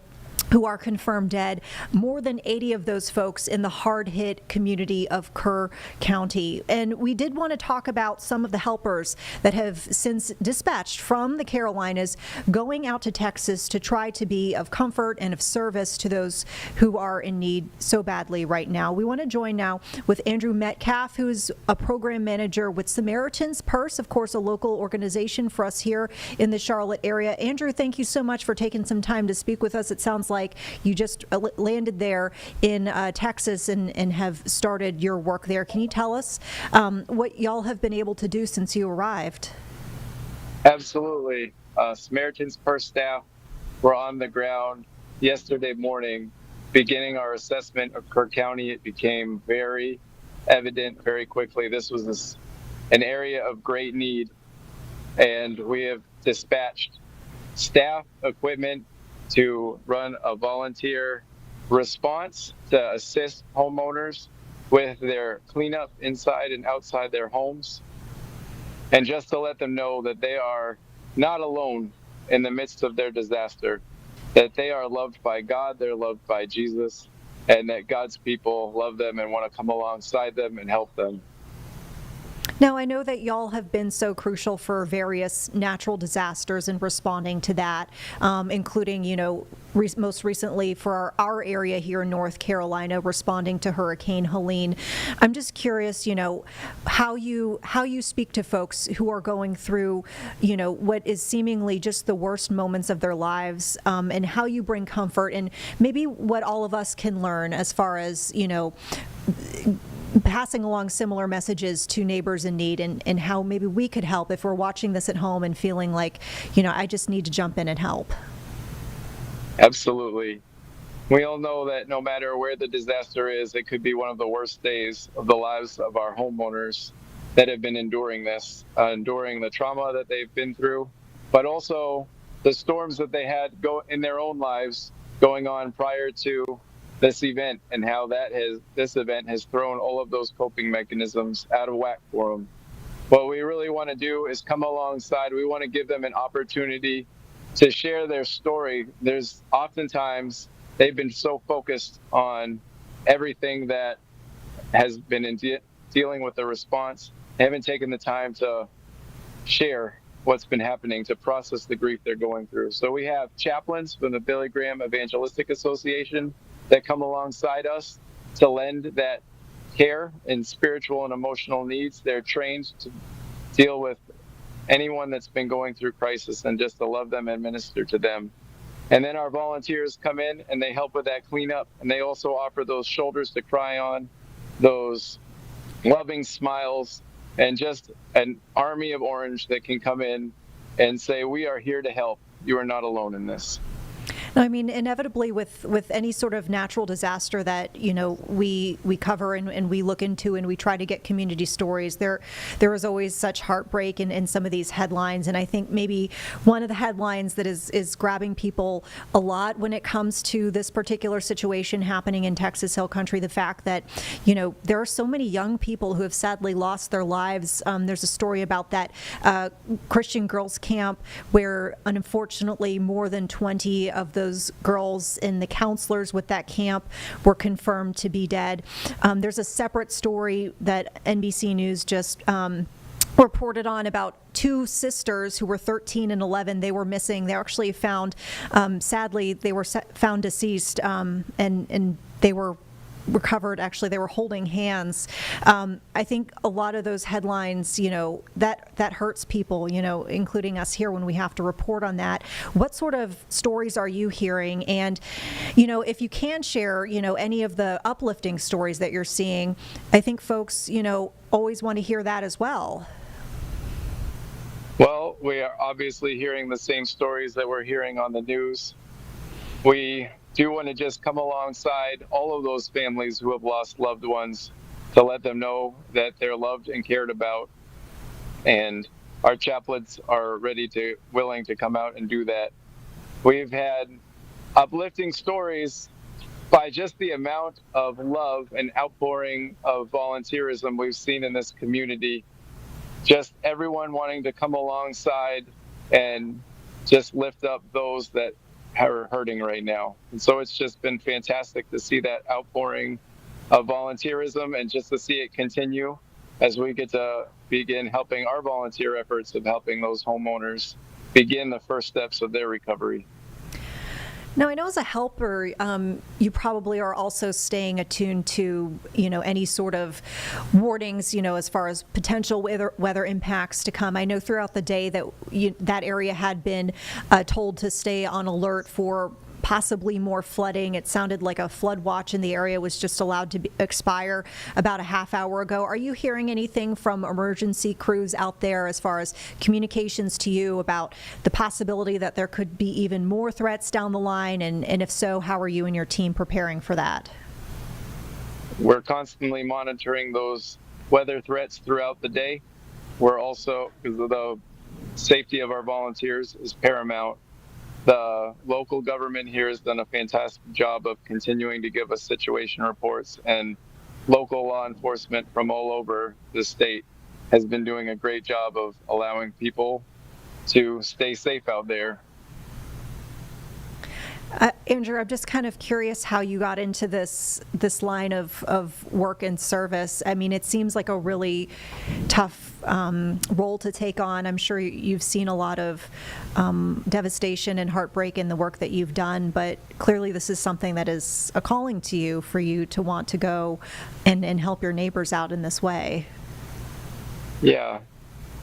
who are confirmed dead, more than 80 of those folks in the hard-hit community of Kerr County. And we did want to talk about some of the helpers that have since dispatched from the Carolinas going out to Texas to try to be of comfort and of service to those who are in need so badly right now. We want to join now with Andrew Metcalf, who is a program manager with Samaritan's Purse, of course, a local organization for us here in the Charlotte area. Andrew, thank you so much for taking some time to speak with us. It sounds like you just landed there in Texas and have started your work there. Can you tell us what y'all have been able to do since you arrived? Absolutely. Samaritan's Purse staff were on the ground yesterday morning beginning our assessment of Kerr County. It became very evident very quickly this was an area of great need, and we have dispatched staff, equipment, to run a volunteer response to assist homeowners with their cleanup inside and outside their homes. And just to let them know that they are not alone in the midst of their disaster, that they are loved by God, they're loved by Jesus, and that God's people love them and want to come alongside them and help them. Now, I know that y'all have been so crucial for various natural disasters and responding to that, including, most recently for our area here in North Carolina, responding to Hurricane Helene. I'm just curious, how you speak to folks who are going through, what is seemingly just the worst moments of their lives, and how you bring comfort, and maybe what all of us can learn as far as, passing along similar messages to neighbors in need, and how maybe we could help if we're watching this at home and feeling like, I just need to jump in and help. Absolutely. We all know that no matter where the disaster is, it could be one of the worst days of the lives of our homeowners that have been enduring this, enduring the trauma that they've been through, but also the storms that they had go in their own lives going on prior to this event, and how this event has thrown all of those coping mechanisms out of whack for them. What we really want to do is come alongside. We want to give them an opportunity to share their story. There's oftentimes they've been so focused on everything that has been in dealing with the response. They haven't taken the time to share what's been happening, to process the grief they're going through. So we have chaplains from the Billy Graham Evangelistic Association that come alongside us to lend that care and spiritual and emotional needs. They're trained to deal with anyone that's been going through crisis and just to love them and minister to them. And then our volunteers come in and they help with that cleanup, and they also offer those shoulders to cry on, those loving smiles, and just an army of orange that can come in and say, we are here to help. You are not alone in this. I mean, inevitably with any sort of natural disaster that, we cover and we look into and we try to get community stories, there is always such heartbreak in some of these headlines. And I think maybe one of the headlines that is grabbing people a lot when it comes to this particular situation happening in Texas Hill Country, the fact that, there are so many young people who have sadly lost their lives. There's a story about that Christian girls camp where unfortunately more than 20 of those girls and the counselors with that camp were confirmed to be dead. There's a separate story that NBC News just reported on about two sisters who were 13 and 11. They were missing. They were actually found, sadly, they were found deceased, and they were recovered. Actually, they were holding hands. I think a lot of those headlines, that hurts people, including us here when we have to report on that. What sort of stories are you hearing? And, if you can share, any of the uplifting stories that you're seeing, I think folks, always want to hear that as well. Well, we are obviously hearing the same stories that we're hearing on the news. We do want to just come alongside all of those families who have lost loved ones to let them know that they're loved and cared about. And our chaplains are willing to come out and do that. We've had uplifting stories by just the amount of love and outpouring of volunteerism we've seen in this community. Just everyone wanting to come alongside and just lift up those that are hurting right now. And so it's just been fantastic to see that outpouring of volunteerism and just to see it continue as we get to begin helping our volunteer efforts of helping those homeowners begin the first steps of their recovery. Now, I know as a helper, you probably are also staying attuned to, any sort of warnings, as far as potential weather impacts to come. I know throughout the day that that area had been told to stay on alert for possibly more flooding. It sounded like a flood watch in the area was just allowed to expire about a half hour ago. Are you hearing anything from emergency crews out there as far as communications to you about the possibility that there could be even more threats down the line? And if so, how are you and your team preparing for that? We're constantly monitoring those weather threats throughout the day. We're also, because of the safety of our volunteers is paramount, the local government here has done a fantastic job of continuing to give us situation reports, and local law enforcement from all over the state has been doing a great job of allowing people to stay safe out there. Andrew, I'm just kind of curious how you got into this line of work and service. I mean, it seems like a really tough role to take on. I'm sure you've seen a lot of devastation and heartbreak in the work that you've done, but clearly this is something that is a calling to you for you to want to go and help your neighbors out in this way. Yeah,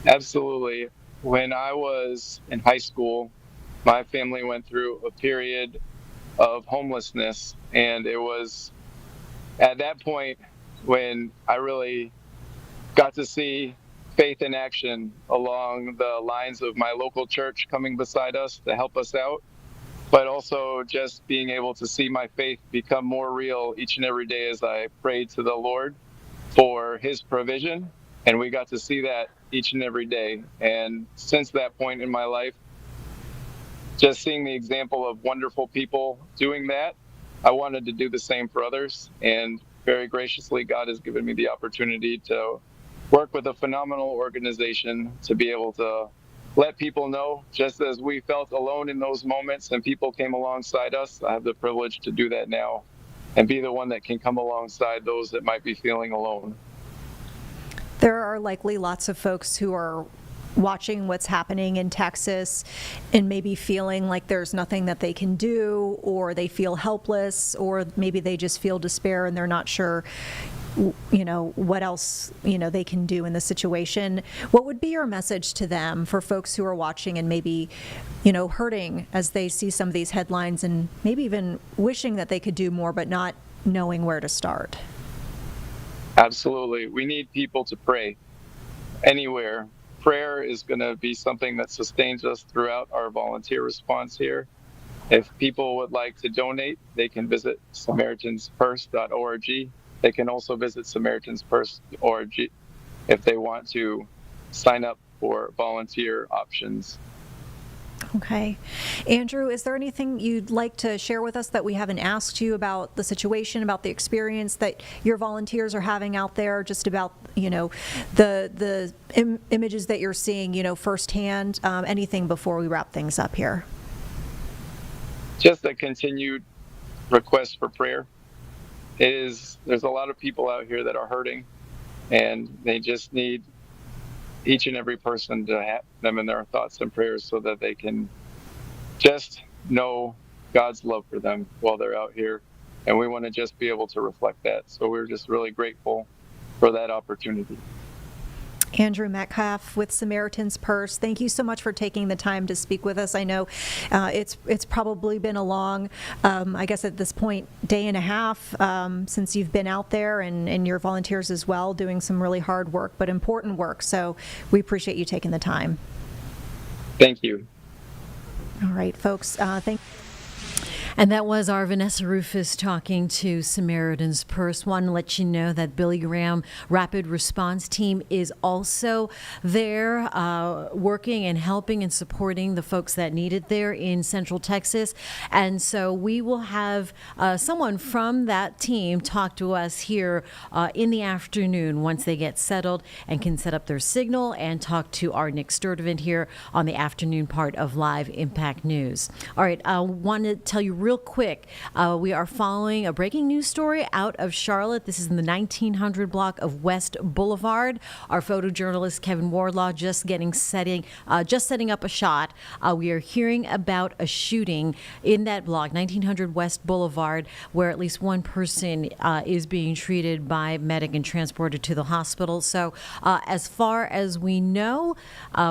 absolutely. When I was in high school, my family went through a period of homelessness, and it was at that point when I really got to see faith in action along the lines of my local church coming beside us to help us out, but also just being able to see my faith become more real each and every day as I prayed to the Lord for His provision, and we got to see that each and every day. And since that point in my life, just seeing the example of wonderful people doing that, I wanted to do the same for others. And very graciously, God has given me the opportunity to work with a phenomenal organization to be able to let people know, just as we felt alone in those moments and people came alongside us, I have the privilege to do that now and be the one that can come alongside those that might be feeling alone. There are likely lots of folks who are watching what's happening in Texas and maybe feeling like there's nothing that they can do, or they feel helpless, or maybe they just feel despair and they're not sure what else they can do in the situation. What would be your message to them, for folks who are watching and maybe hurting as they see some of these headlines and maybe even wishing that they could do more but not knowing where to start? Absolutely. We need people to pray anywhere. Prayer is going to be something that sustains us throughout our volunteer response here. If people would like to donate, they can visit SamaritansPurse.org. They can also visit SamaritansPurse.org if they want to sign up for volunteer options. Okay. Andrew, is there anything you'd like to share with us that we haven't asked you about the situation, about the experience that your volunteers are having out there, just about, the images that you're seeing, firsthand, anything before we wrap things up here? Just a continued request for prayer. There's a lot of people out here that are hurting, and they just need each and every person to have them in their thoughts and prayers so that they can just know God's love for them while they're out here and we want to just be able to reflect that. So we're just really grateful for that opportunity. Andrew Metcalf with Samaritan's Purse, thank you so much for taking the time to speak with us. I know it's probably been a long, I guess at this point, day and a half since you've been out there, and your volunteers as well, doing some really hard work, but important work. So we appreciate you taking the time. Thank you. All right, folks. Thank And that was our Vanessa Rufus talking to Samaritan's Purse. Want to let you know that Billy Graham Rapid Response Team is also there working and helping and supporting the folks that need it there in Central Texas. And so we will have someone from that team talk to us here in the afternoon once they get settled and can set up their signal and talk to our Nick Sturdivant here on the afternoon part of Live Impact News. All right, I want to tell you real quick, we are following a breaking news story out of Charlotte. This is in the 1900 block of West Boulevard. Our photojournalist Kevin Wardlaw just setting up a shot. We are hearing about a shooting in that block, 1900 West Boulevard, where at least one person is being treated by medic and transported to the hospital. So as far as we know,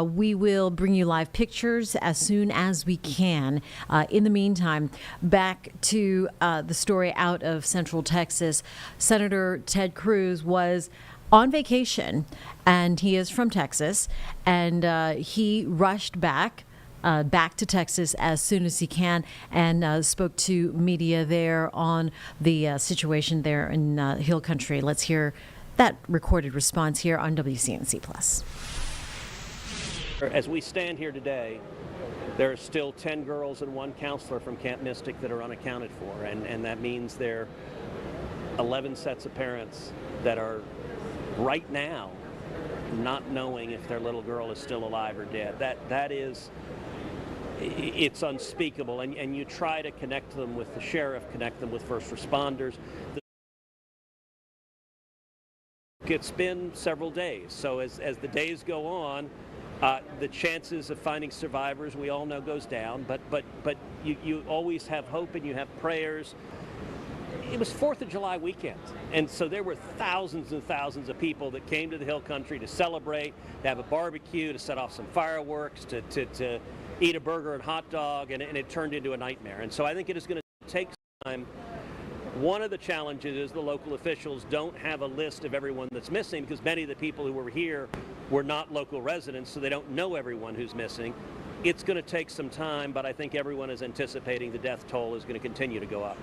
we will bring you live pictures as soon as we can. In the meantime, back to the story out of Central Texas. Senator Ted Cruz was on vacation, and he is from Texas, and he rushed back to Texas as soon as he can, and spoke to media there on the situation there in Hill Country. Let's hear that recorded response here on WCNC Plus. As we stand here today, there are still 10 girls and 1 counselor from Camp Mystic that are unaccounted for, and that means there are 11 sets of parents that are right now not knowing if their little girl is still alive or dead. That is, it's unspeakable, and you try to connect them with the sheriff, connect them with first responders. It's been several days, so as the days go on, the chances of finding survivors, we all know, goes down, but you always have hope and you have prayers. It was 4th of July weekend, and so there were thousands and thousands of people that came to the Hill Country to celebrate, to have a barbecue, to set off some fireworks, to eat a burger and hot dog, and it turned into a nightmare. And so I think it is going to take time. One of the challenges is the local officials don't have a list of everyone that's missing, because many of the people who were here were not local residents, so they don't know everyone who's missing. It's going to take some time, but I think everyone is anticipating the death toll is going to continue to go up.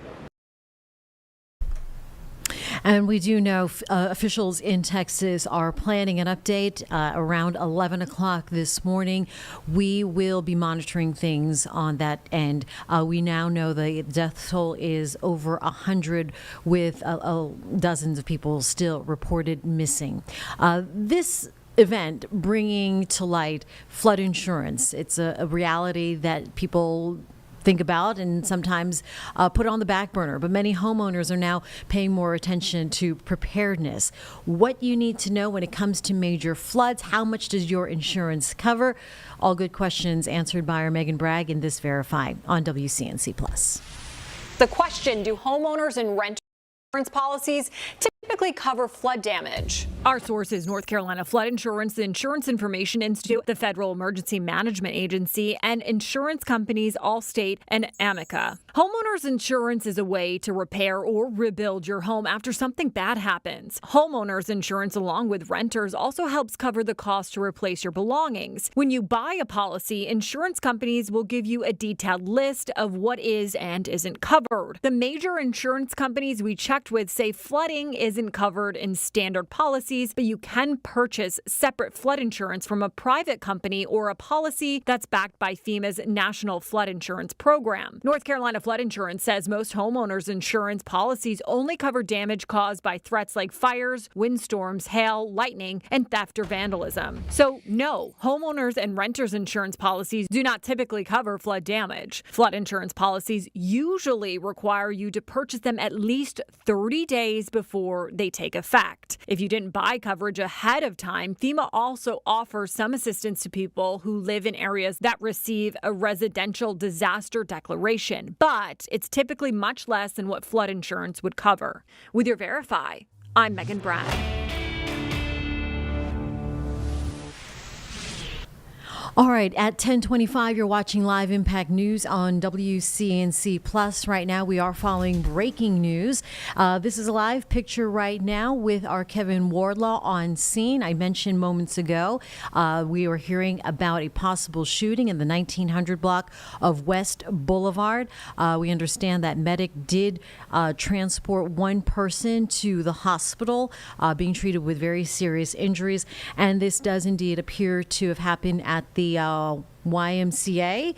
And we do know officials in Texas are planning an update around 11 o'clock this morning. We will be monitoring things on that end. We now know the death toll is over 100, with dozens of people still reported missing. This event bringing to light flood insurance. It's a reality that people think about and sometimes put on the back burner, but many homeowners are now paying more attention to preparedness. What you need to know when it comes to major floods, how much does your insurance cover? All good questions answered by our Megan Bragg in This Verify on WCNC Plus. The question, do homeowners and renters insurance policies typically cover flood damage? Our source is North Carolina Flood Insurance, the Insurance Information Institute, the Federal Emergency Management Agency, and insurance companies Allstate and Amica. Homeowners insurance is a way to repair or rebuild your home after something bad happens. Homeowners insurance, along with renters, also helps cover the cost to replace your belongings. When you buy a policy, insurance companies will give you a detailed list of what is and isn't covered. The major insurance companies we checked with say flooding isn't covered in standard policies, but you can purchase separate flood insurance from a private company or a policy that's backed by FEMA's National Flood Insurance Program. North Carolina Flood Insurance says most homeowners insurance policies only cover damage caused by threats like fires, windstorms, hail, lightning, and theft or vandalism. So no, homeowners and renters insurance policies do not typically cover flood damage. Flood insurance policies usually require you to purchase them at least 30 days before they take effect. If you didn't buy coverage ahead of time, FEMA also offers some assistance to people who live in areas that receive a residential disaster declaration, but it's typically much less than what flood insurance would cover. With your Verify, I'm Megan Brown. All right, at 10:25, you're watching Live Impact News on WCNC Plus. Right now, we are following breaking news. This is a live picture right now with our Kevin Wardlaw on scene. I mentioned moments ago, we were hearing about a possible shooting in the 1900 block of West Boulevard. We understand that medic did transport one person to the hospital, being treated with very serious injuries, and this does indeed appear to have happened at the YMCA.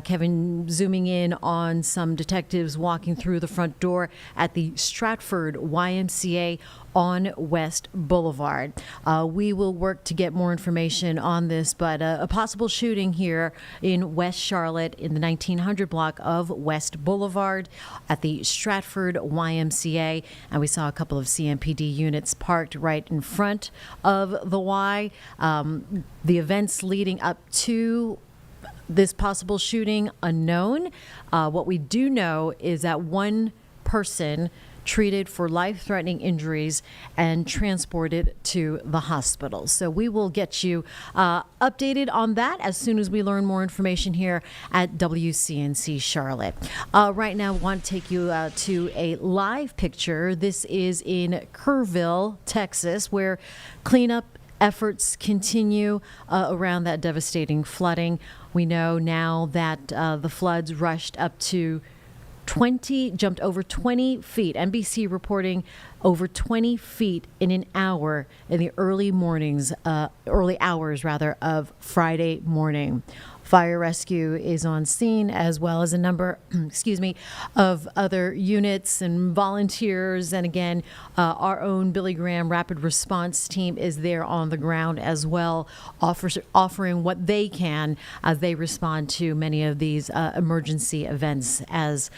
Kevin zooming in on some detectives walking through the front door at the Stratford YMCA on West Boulevard. We will work to get more information on this, but a possible shooting here in West Charlotte in the 1900 block of West Boulevard at the Stratford YMCA. And we saw a couple of CMPD units parked right in front of the Y. The events leading up to this possible shooting, unknown. What we do know is that one person treated for life-threatening injuries and transported to the hospital. So we will get you updated on that as soon as we learn more information here at WCNC Charlotte. Right now, I want to take you to a live picture. This is in Kerrville, Texas, where cleanup efforts continue around that devastating flooding. We know now that the floods rushed up to jumped over 20 feet. NBC reporting over 20 feet in an hour in the early hours of Friday morning. Fire rescue is on scene, as well as a number, of other units and volunteers. And again, our own Billy Graham Rapid Response Team is there on the ground as well, offering what they can as they respond to many of these emergency events as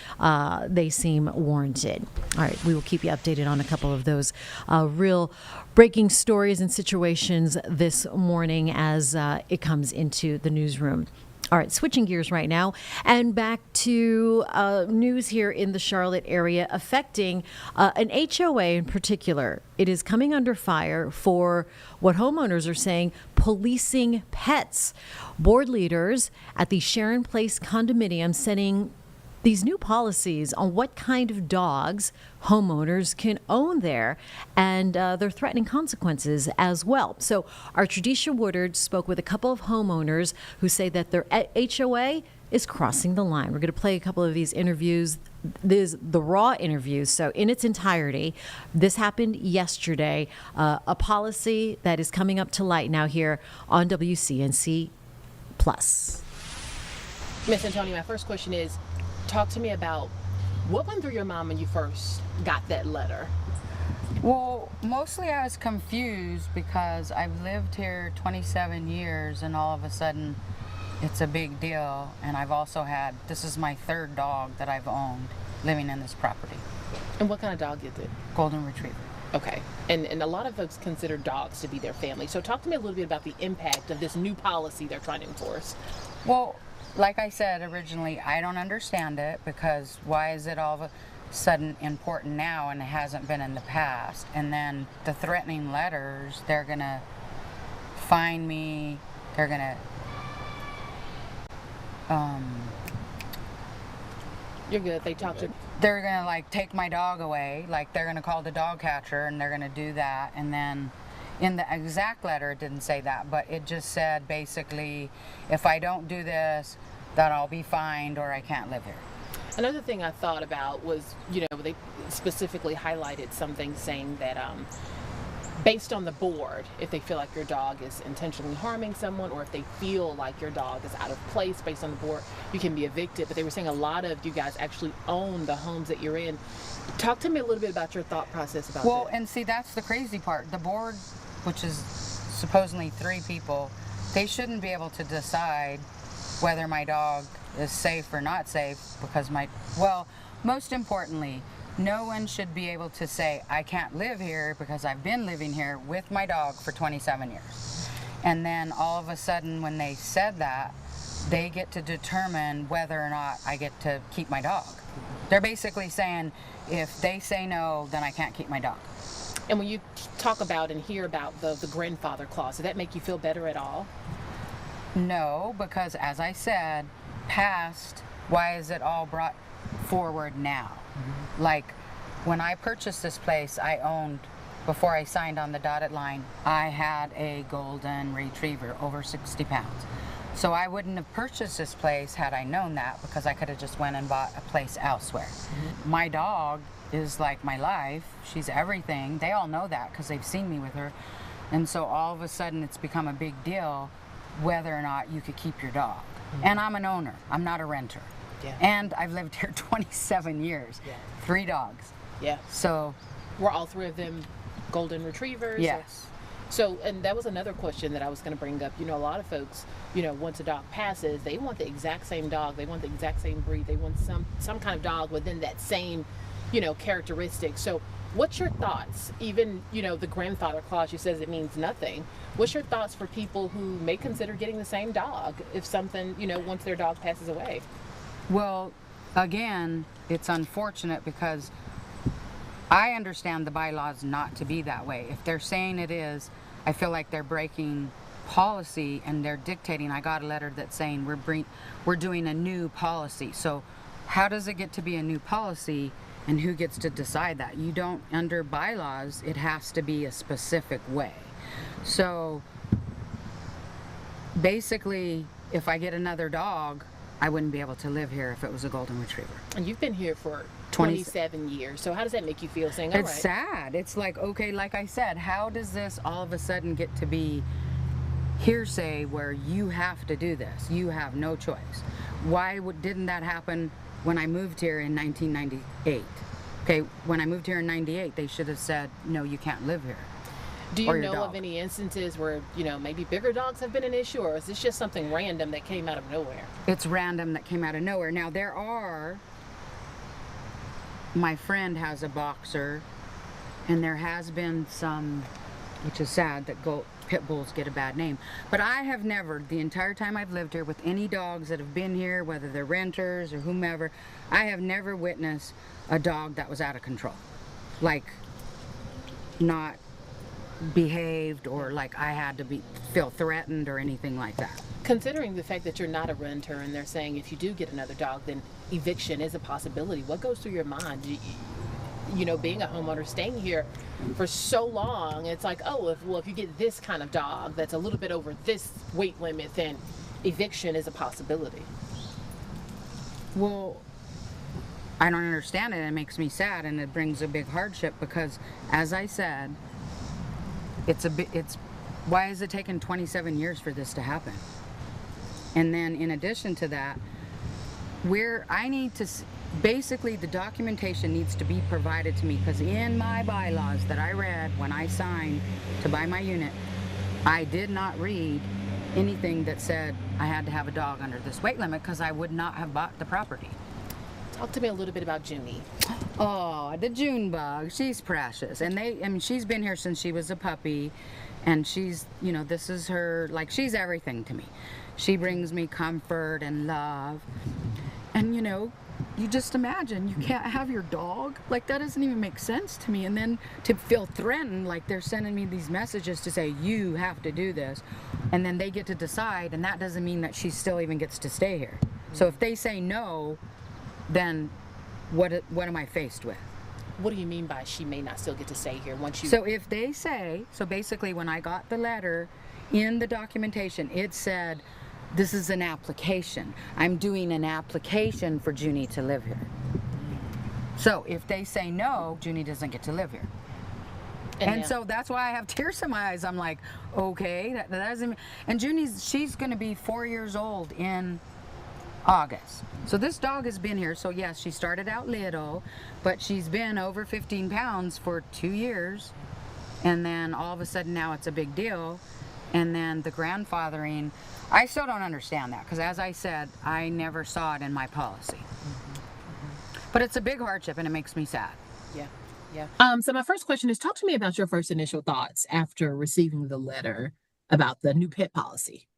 they seem warranted. All right, we will keep you updated on a couple of those real breaking stories and situations this morning as it comes into the newsroom. All right, switching gears right now and back to news here in the Charlotte area affecting an HOA in particular. It is coming under fire for what homeowners are saying, policing pets. Board leaders at the Sharon Place condominium setting these new policies on what kind of dogs homeowners can own there, and they're threatening consequences as well. So our Tradisha Woodard spoke with a couple of homeowners who say that their HOA is crossing the line. We're going to play a couple of these interviews. This is the raw interviews, so in its entirety. This happened yesterday. A policy that is coming up to light now here on WCNC Plus. Miss Antonia, my first question is, talk to me about what went through your mind when you first got that letter. Well, mostly I was confused because I've lived here 27 years and all of a sudden it's a big deal. And I've also had, this is my third dog that I've owned living in this property. And what kind of dog is it? Golden Retriever. Okay. And a lot of folks consider dogs to be their family. So talk to me a little bit about the impact of this new policy they're trying to enforce. Well, like I said originally, I don't understand it because why is it all of a sudden important now and it hasn't been in the past? And then the threatening letters, they're going to fine me, they're going to You're good. They talk to. They're going to like take my dog away, like they're going to call the dog catcher and they're going to do that. And then in the exact letter, it didn't say that, but it just said basically, if I don't do this, that I'll be fined or I can't live here. Another thing I thought about was, they specifically highlighted something saying that based on the board, if they feel like your dog is intentionally harming someone or if they feel like your dog is out of place based on the board, you can be evicted. But they were saying a lot of you guys actually own the homes that you're in. Talk to me a little bit about your thought process about that. Well, and see, that's the crazy part. The board, which is supposedly 3 people, they shouldn't be able to decide whether my dog is safe or not safe because most importantly, No one should be able to say, I can't live here because I've been living here with my dog for 27 years. And then all of a sudden when they said that, they get to determine whether or not I get to keep my dog. They're basically saying, if they say no, then I can't keep my dog. And when you talk about and hear about the grandfather clause, does that make you feel better at all? No, because as I said, past, why is it all brought forward now? Like, when I purchased this place, I owned, before I signed on the dotted line, I had a golden retriever, over 60 pounds. So I wouldn't have purchased this place had I known that, because I could have just went and bought a place elsewhere. My dog is like my life. She's everything. They all know that because they've seen me with her. And so all of a sudden it's become a big deal whether or not you could keep your dog. And I'm an owner. I'm not a renter. Yeah. And I've lived here 27 years. Yeah. 3 dogs. Yeah. So were all 3 of them golden retrievers? Yes. So, and that was another question that I was going to bring up. You know, a lot of folks, you know, once a dog passes, they want the exact same dog. They want the exact same breed. They want some kind of dog within that same, you know, characteristic. So what's your thoughts? Even, you know, the grandfather clause, you says it means nothing. What's your thoughts for people who may consider getting the same dog if something, you know, once their dog passes away? Well, again, it's unfortunate because I understand the bylaws not to be that way. If they're saying it is, I feel like they're breaking policy and they're dictating. I got a letter that's saying we're doing a new policy. So how does it get to be a new policy and who gets to decide that? You don't, under bylaws, it has to be a specific way. So basically, if I get another dog, I wouldn't be able to live here if it was a golden retriever. And you've been here for 27 years. So how does that make you feel saying, all right? It's sad. It's like, okay, like I said, how does this all of a sudden get to be hearsay where you have to do this? You have no choice. Why didn't that happen when I moved here in 1998? Okay, when I moved here in 98, they should have said, no, you can't live here. Do you know of any instances where, you know, maybe bigger dogs have been an issue, or is this just something random that came out of nowhere? It's random that came out of nowhere. Now, my friend has a boxer, and there has been some, which is sad that pit bulls get a bad name, but I have never, the entire time I've lived here with any dogs that have been here, whether they're renters or whomever, I have never witnessed a dog that was out of control. Like, not behaved or like I had to feel threatened or anything like that. Considering the fact that you're not a renter and they're saying if you do get another dog, then eviction is a possibility, what goes through your mind? You know, being a homeowner, staying here for so long, it's like, oh, if you get this kind of dog that's a little bit over this weight limit, then eviction is a possibility. Well, I don't understand it. It makes me sad and it brings a big hardship because, as I said, why is it taking 27 years for this to happen? And then in addition to that, basically the documentation needs to be provided to me because in my bylaws that I read when I signed to buy my unit, I did not read anything that said I had to have a dog under this weight limit because I would not have bought the property. Talk to me a little bit about Junie. Oh, the June bug, she's precious. And she's been here since she was a puppy. And she's, you know, this is her, like, she's everything to me. She brings me comfort and love. And, you know, you just imagine you can't have your dog. Like, that doesn't even make sense to me. And then to feel threatened, like they're sending me these messages to say, you have to do this. And then they get to decide, and that doesn't mean that she still even gets to stay here. So if they say no, then what am I faced with? What do you mean by she may not still get to stay here once you... So if they say, so basically when I got the letter in the documentation, it said, this is an application. I'm doing an application for Junie to live here. So if they say no, Junie doesn't get to live here. And so that's why I have tears in my eyes. I'm like, okay, that doesn't... And she's going to be 4 years old in August. So this dog has been here. So yes, she started out little, but she's been over 15 pounds for 2 years. And then all of a sudden now it's a big deal. And then the grandfathering, I still don't understand that because as I said, I never saw it in my policy. But it's a big hardship and it makes me sad. Yeah. Yeah. So my first question is, talk to me about your first initial thoughts after receiving the letter about the new pet policy.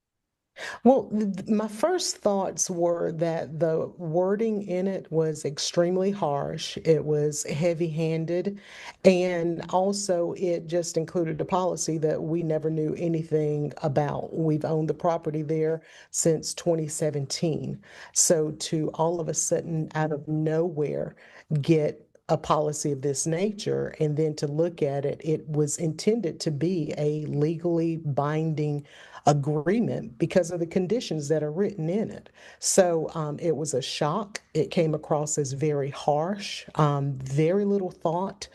Well, my first thoughts were that the wording in it was extremely harsh. It was heavy-handed, and also it just included a policy that we never knew anything about. We've owned the property there since 2017. So to all of a sudden, out of nowhere, get a policy of this nature, and then to look at it, it was intended to be a legally binding agreement because of the conditions that are written in it. So it was a shock. It came across as very harsh, very little thought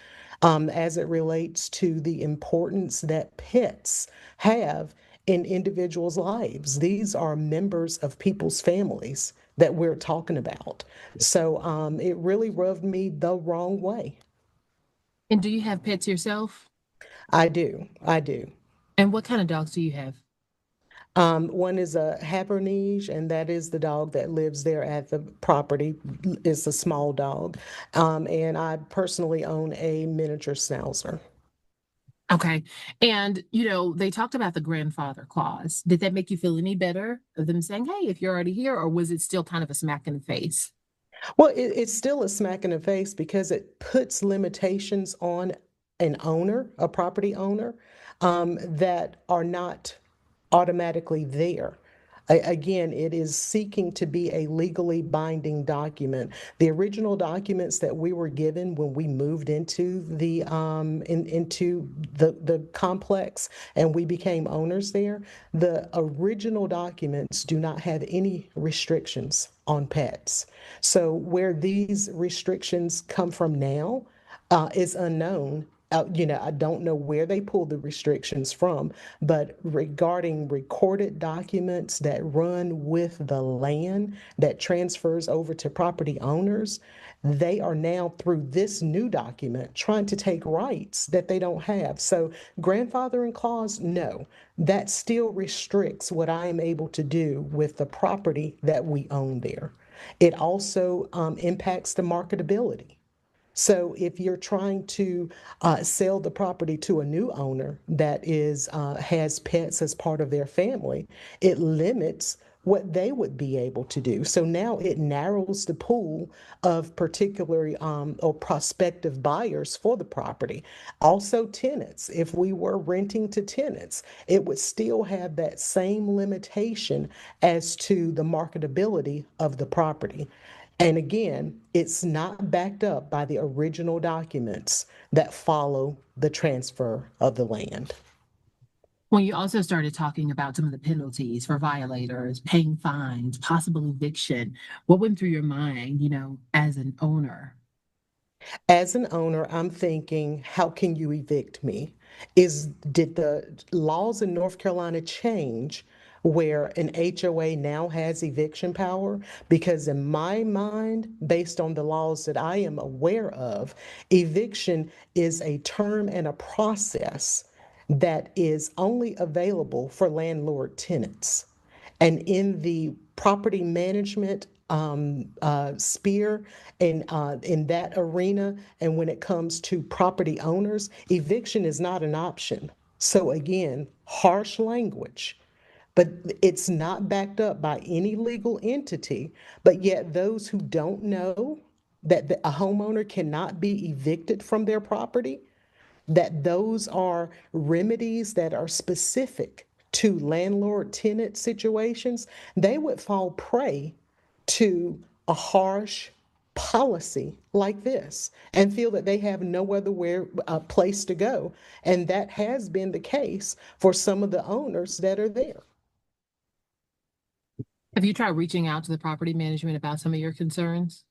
as it relates to the importance that pets have in individuals' lives. These are members of people's families that we're talking about. So it really rubbed me the wrong way. And do you have pets yourself? I do. I do. And what kind of dogs do you have? One is a Haberniche, and that is the dog that lives there at the property. It's a small dog. And I personally own a miniature Schnauzer. Okay. And, they talked about the grandfather clause. Did that make you feel any better of them saying, hey, if you're already here, or was it still kind of a smack in the face? Well, it's still a smack in the face because it puts limitations on an owner, a property owner, that are not automatically there. Again, it is seeking to be a legally binding document. The original documents that we were given when we moved into the complex and we became owners there, the original documents do not have any restrictions on pets. So where these restrictions come from now is unknown. I don't know where they pulled the restrictions from, but regarding recorded documents that run with the land that transfers over to property owners, they are now, through this new document, trying to take rights that they don't have. So grandfathering clause, no, that still restricts what I am able to do with the property that we own there. It also impacts the marketability. So if you're trying to sell the property to a new owner that has pets as part of their family, it limits what they would be able to do. So now it narrows the pool of particular or prospective buyers for the property. Also tenants, if we were renting to tenants, it would still have that same limitation as to the marketability of the property. And again, it's not backed up by the original documents that follow the transfer of the land. When you also started talking about some of the penalties for violators, paying fines, possible eviction, what went through your mind, as an owner? As an owner, I'm thinking, how can you evict me? Did the laws in North Carolina change where an HOA now has eviction power? Because in my mind, based on the laws that I am aware of, eviction is a term and a process that is only available for landlord tenants. And in the property management sphere and in that arena, and when it comes to property owners, eviction is not an option. So again, harsh language, but it's not backed up by any legal entity. But yet those who don't know that a homeowner cannot be evicted from their property, that those are remedies that are specific to landlord-tenant situations, they would fall prey to a harsh policy like this and feel that they have no other place to go. And that has been the case for some of the owners that are there. Have you tried reaching out to the property management about some of your concerns?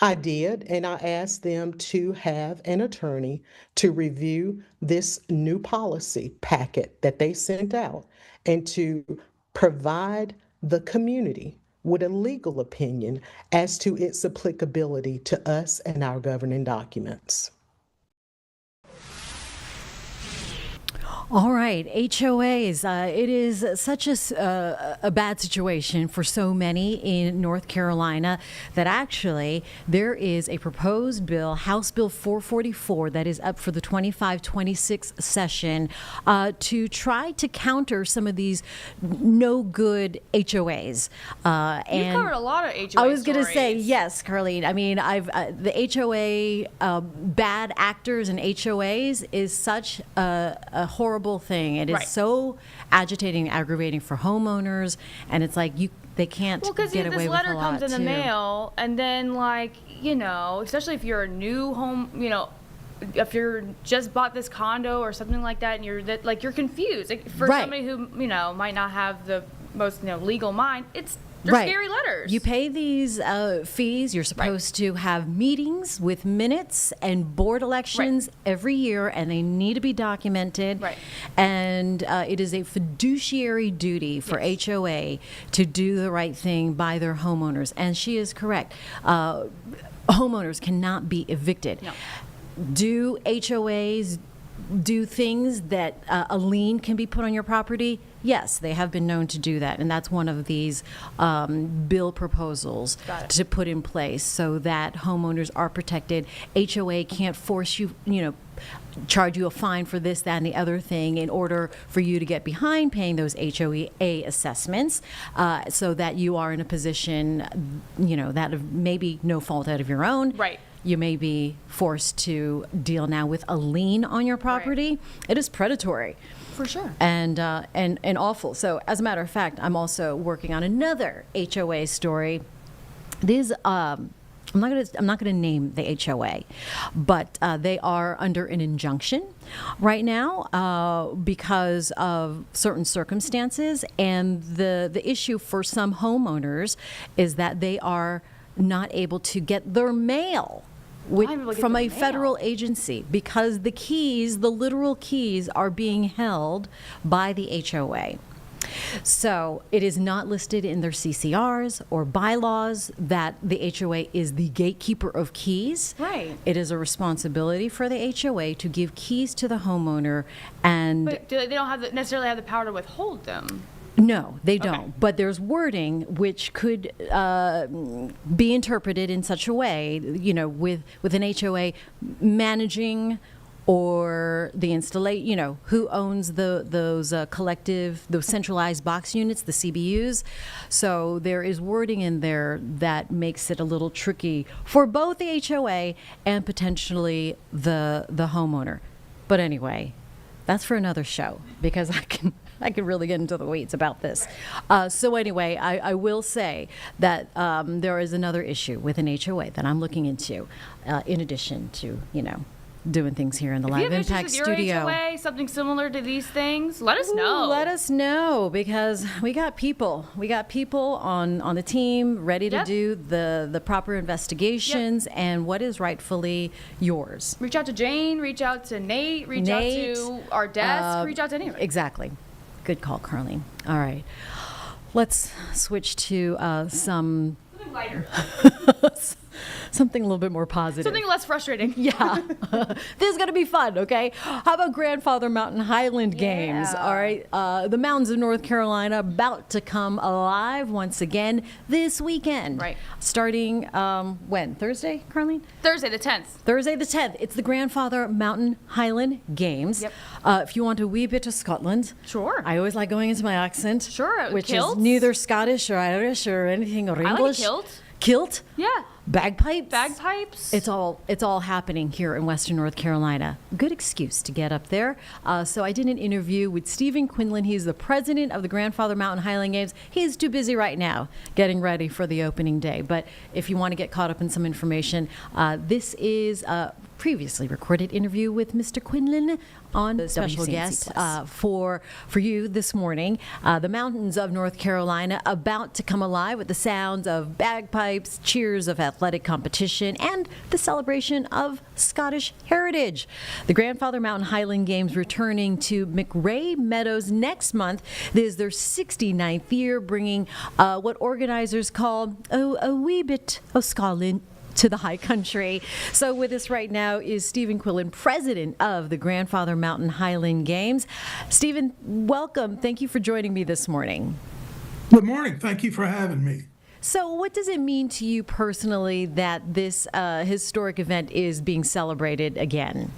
I did, and I asked them to have an attorney to review this new policy packet that they sent out and to provide the community with a legal opinion as to its applicability to us and our governing documents. All right, HOAs. It is such a bad situation for so many in North Carolina that actually there is a proposed bill, House Bill 444, that is up for the 25-26 session to try to counter some of these no good HOAs. You've covered a lot of HOA I was going to say, stories. yes, Carlene. I mean, the HOA bad actors and HOAs is such a horrible thing. It is Right. so agitating, aggravating for homeowners, and it's like they can't Well, because get away this with letter a lot comes in the too. mail, and then especially if you're a new home, if you're just bought this condo or something like that, and you're confused. Like, for Right. somebody who might not have the most legal mind, they're Right. scary letters. You pay these fees. You're supposed to have meetings with minutes and board elections every year, and they need to be documented. Right. And it is a fiduciary duty for HOA to do the right thing by their homeowners. And she is correct. Homeowners cannot be evicted. No. Do HOAs do things that a lien can be put on your property? Yes, they have been known to do that, and that's one of these bill proposals to put in place so that homeowners are protected. HOA can't force you, charge you a fine for this, that, and the other thing in order for you to get behind paying those HOA assessments, so that you are in a position, that of maybe no fault out of your own. Right. You may be forced to deal now with a lien on your property. It is predatory. For sure. And awful. So, as a matter of fact, I'm also working on another HOA story. These, I'm not gonna name the HOA, but they are under an injunction right now because of certain circumstances. And the issue for some homeowners is that they are not able to get their mail from a federal agency because the literal keys are being held by the HOA. So it is not listed in their CCRs or bylaws that the HOA is the gatekeeper of keys. Right. It is a responsibility for the HOA to give keys to the homeowner, and But they don't necessarily have the power to withhold them. no, they don't. But there's wording which could be interpreted in such a way, with an HOA managing or the installation, who owns those centralized box units, the CBUs. So there is wording in there that makes it a little tricky for both the HOA and potentially the homeowner. But anyway, that's for another show because I can really get into the weeds about this. So anyway, I will say that there is another issue with an HOA that I'm looking into, in addition to, doing things here in the Live Impact If you have studio. issues with your HOA, something similar to these things, let us know. Let us know, because we got people. We got people on the team ready to do the proper investigations and what is rightfully yours. Reach out to Jane, reach out to Nate, reach out to our desk, reach out to anyone. Exactly. Good call, Carlene. All right. Let's switch to something lighter. Something a little bit more positive. Something less frustrating. Yeah. This is going to be fun, okay? How about Grandfather Mountain Highland Games? All right. The mountains of North Carolina about to come alive once again this weekend. Right. Starting when? Thursday, Carlene? Thursday the 10th. Thursday the 10th. It's the Grandfather Mountain Highland Games. Yep. If you want a wee bit of Scotland. Sure. I always like going into my accent. Sure. Which Kilts? is neither Scottish or Irish or anything or English. I like a kilt. Kilt? Yeah. Bagpipes? It's all happening here in Western North Carolina. Good excuse to get up there. So I did an interview with Stephen Quinlan. He's the president of the Grandfather Mountain Highland Games. He's too busy right now getting ready for the opening day. But if you want to get caught up in some information, this is a previously recorded interview with Mr. Quinlan on the special guest for you this morning. The mountains of North Carolina about to come alive with the sounds of bagpipes, cheers of athletic competition, and the celebration of Scottish heritage. The Grandfather Mountain Highland Games returning to McRae Meadows next month. This is their 69th year, bringing what organizers call a wee bit of Scotland to the high country. So with us right now is Stephen Quillen, president of the Grandfather Mountain Highland Games. Stephen, welcome. Thank you for joining me this morning. Good morning. Thank you for having me. So what does it mean to you personally that this historic event is being celebrated again?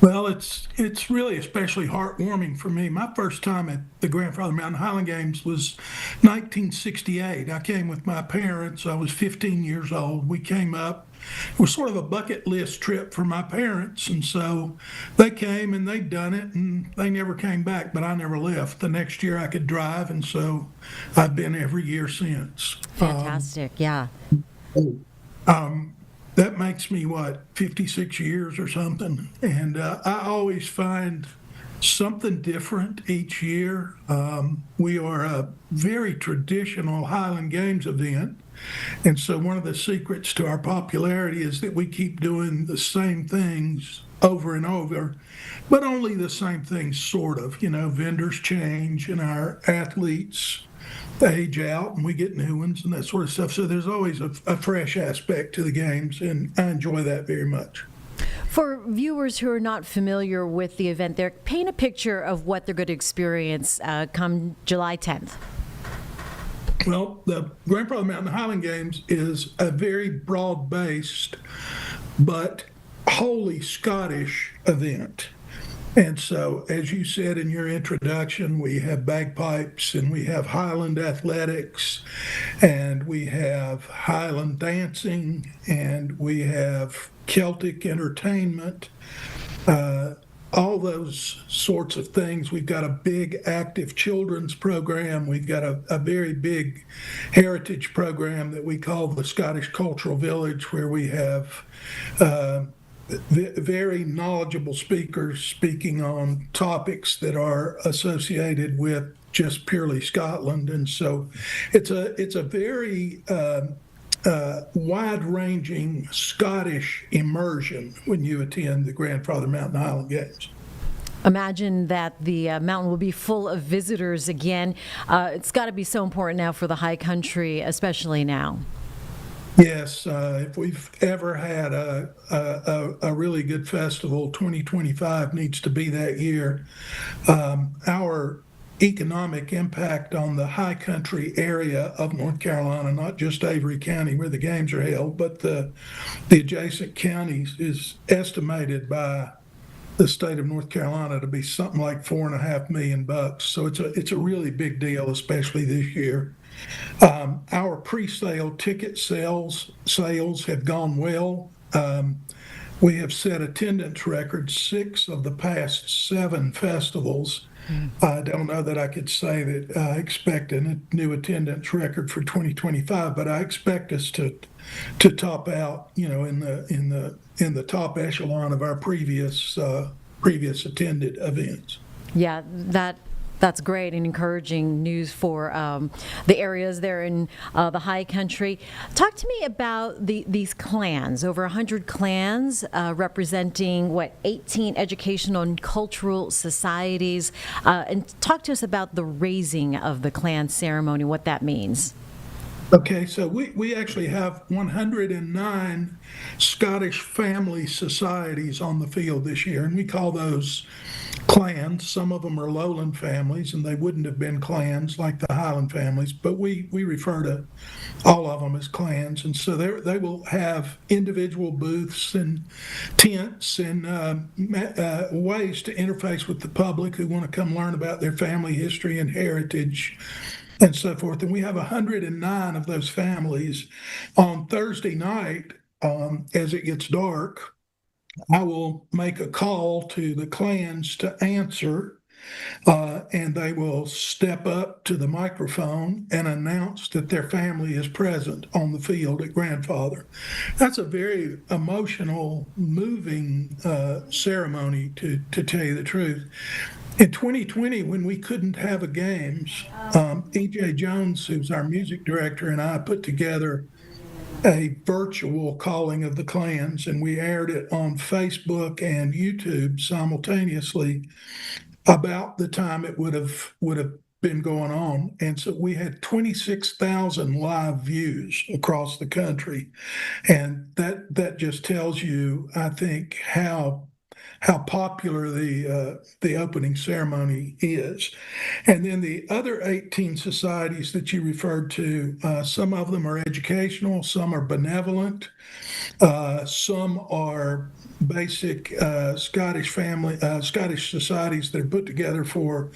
Well, it's really especially heartwarming for me. My first time at the Grandfather Mountain Highland Games was 1968. I came with my parents. I was 15 years old. We came up. It was sort of a bucket list trip for my parents, and so they came and they'd done it, and they never came back, but I never left. The next year I could drive, and so I've been every year since. Fantastic, yeah. That makes me, 56 years or something. And I always find something different each year. We are a very traditional Highland Games event. And so one of the secrets to our popularity is that we keep doing the same things over and over, but only the same things, sort of. Vendors change and our athletes age out and we get new ones and that sort of stuff. So there's always a fresh aspect to the games, and I enjoy that very much. For viewers who are not familiar with the event, there, paint a picture of what they're going to experience come July 10th. Well, the Grandfather Mountain Highland Games is a very broad-based but wholly Scottish event. And so, as you said in your introduction, we have bagpipes and we have Highland athletics and we have Highland dancing and we have Celtic entertainment, all those sorts of things. We've got a big active children's program. We've got a very big heritage program that we call the Scottish Cultural Village, where we have very knowledgeable speakers speaking on topics that are associated with just purely Scotland. And so it's a very wide-ranging Scottish immersion when you attend the Grandfather Mountain Highland Games. Imagine that the mountain will be full of visitors again. It's got to be so important now for the high country, especially now. Yes, if we've ever had a really good festival, 2025 needs to be that year. Our economic impact on the high country area of North Carolina, not just Avery County where the games are held, but the adjacent counties, is estimated by the state of North Carolina to be something like $4.5 million. So it's a really big deal, especially this year. Our pre-sale ticket sales have gone well. We have set attendance records 6 of the past 7 festivals. I don't know that I could say that I expect a new attendance record for 2025, but I expect us to top out, in the top echelon of our previous attended events. Yeah, that's great and encouraging news for the areas there in the high country. Talk to me about these clans, over 100 clans representing, 18 educational and cultural societies. And talk to us about the raising of the clan ceremony, what that means. Okay, so we actually have 109 Scottish family societies on the field this year, and we call those clans. Some of them are lowland families, and they wouldn't have been clans like the Highland families, but we refer to all of them as clans. And so they will have individual booths and tents and ways to interface with the public who want to come learn about their family history and heritage and so forth. And we have 109 of those families. On Thursday night, as it gets dark, I will make a call to the clans to answer, and they will step up to the microphone and announce that their family is present on the field at Grandfather. That's a very emotional, moving ceremony, to tell you the truth. In 2020, when we couldn't have a games, E.J. Jones, who's our music director, and I put together a virtual calling of the clans, and we aired it on Facebook and YouTube simultaneously. About the time it would have been going on. And so we had 26,000 live views across the country. And that just tells you, I think, how popular the opening ceremony is. And then the other 18 societies that you referred to, some of them are educational, some are benevolent, some are basic Scottish societies that are put together for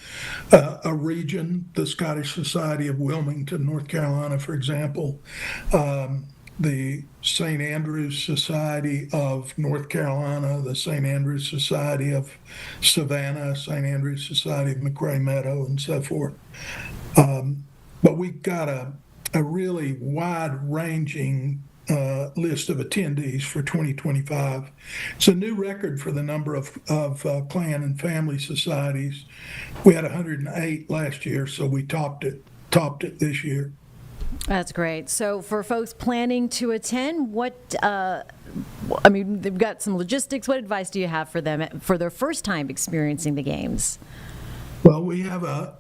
a region. The Scottish Society of Wilmington, North Carolina, for example. The St. Andrews Society of North Carolina, the St. Andrews Society of Savannah, St. Andrews Society of McRae Meadow, and so forth. But we've got a really wide-ranging list of attendees for 2025. It's a new record for the number of clan and family societies. We had 108 last year, so we topped it this year. That's great. So for folks planning to attend, they've got some logistics. What advice do you have for them for their first time experiencing the games? Well, we have a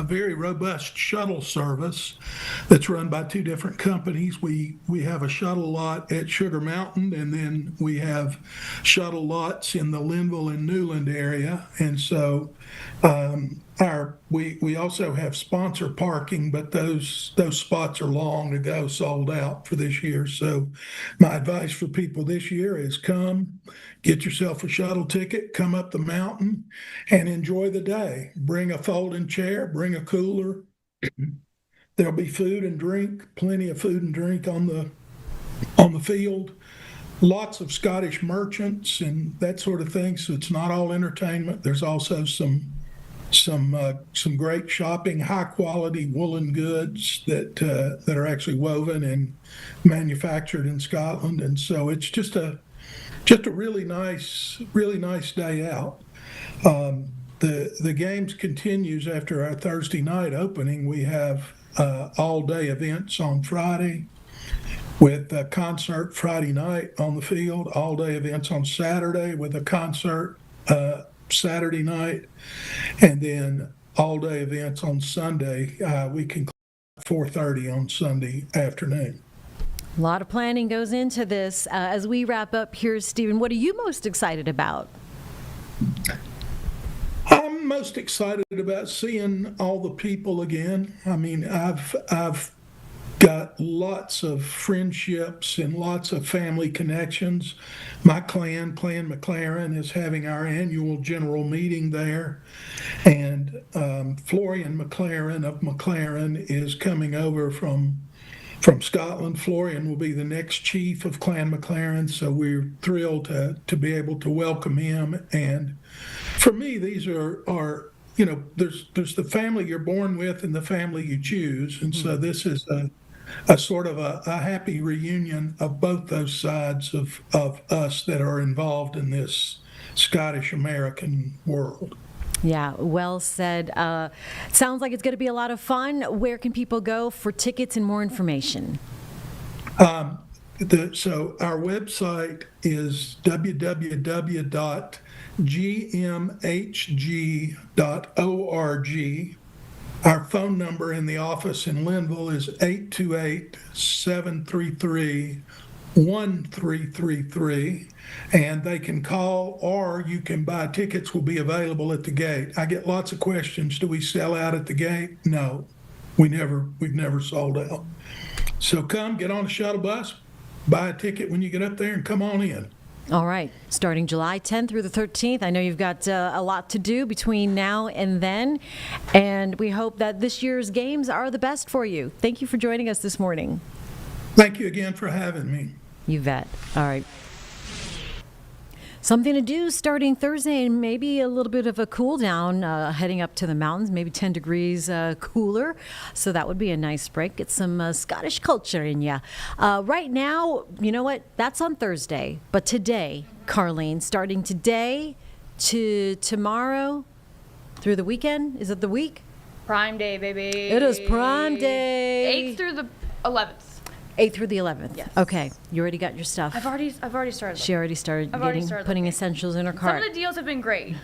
very robust shuttle service that's run by two different companies. We have a shuttle lot at Sugar Mountain, and then we have shuttle lots in the Linville and Newland area. And so we also have sponsor parking, but those spots are long ago sold out for this year. So my advice for people this year is come, get yourself a shuttle ticket, come up the mountain, and enjoy the day. Bring a folding chair, bring a cooler. There'll be food and drink, plenty of food and drink on the field. Lots of Scottish merchants and that sort of thing. So it's not all entertainment. There's also some great shopping, high quality woolen goods that are actually woven and manufactured in Scotland. And so it's just a really nice day out. The games continues after our Thursday night opening. We have all day events on Friday with a concert Friday night on the field, all day events on Saturday with a concert Saturday night, and then all day events on Sunday. We conclude at 4:30 on Sunday afternoon. A lot of planning goes into this. As we wrap up here, Stephen, what are you most excited about? I'm most excited about seeing all the people again. I mean, I've got lots of friendships and lots of family connections. My Clan McLaren, is having our annual general meeting there. And Florian McLaren of McLaren is coming over from Scotland. Florian will be the next chief of Clan McLaren, so we're thrilled to be able to welcome him. And for me, these are there's the family you're born with and the family you choose. And so this is a sort of a happy reunion of both those sides of us that are involved in this Scottish American world. Yeah, well said. Sounds like it's going to be a lot of fun. Where can people go for tickets and more information? So our website is www.gmhg.org. Our phone number in the office in Linville is 828-733-1333, and they can call or you can buy tickets. Will be available at the gate. I get lots of questions. Do we sell out at the gate? No, we've never sold out. So come, get on the shuttle bus, buy a ticket when you get up there, and come on in. All right, starting July 10th through the 13th. I know you've got a lot to do between now and then, and we hope that this year's games are the best for you. Thank you for joining us this morning. Thank you again for having me. You bet. All right. Something to do starting Thursday, and maybe a little bit of a cool down heading up to the mountains, maybe 10 degrees cooler. So that would be a nice break. Get some Scottish culture in ya. Right now, you know what? That's on Thursday. But today, Carlene, starting today to tomorrow through the weekend, is it the week? Prime Day, baby. It is Prime Day. 8th through the 11th. 8th through the 11th. Yes. Okay. You already got your stuff. I've already started. She already started I've already getting, started putting looking. essentials in her Some cart. of the deals have been great,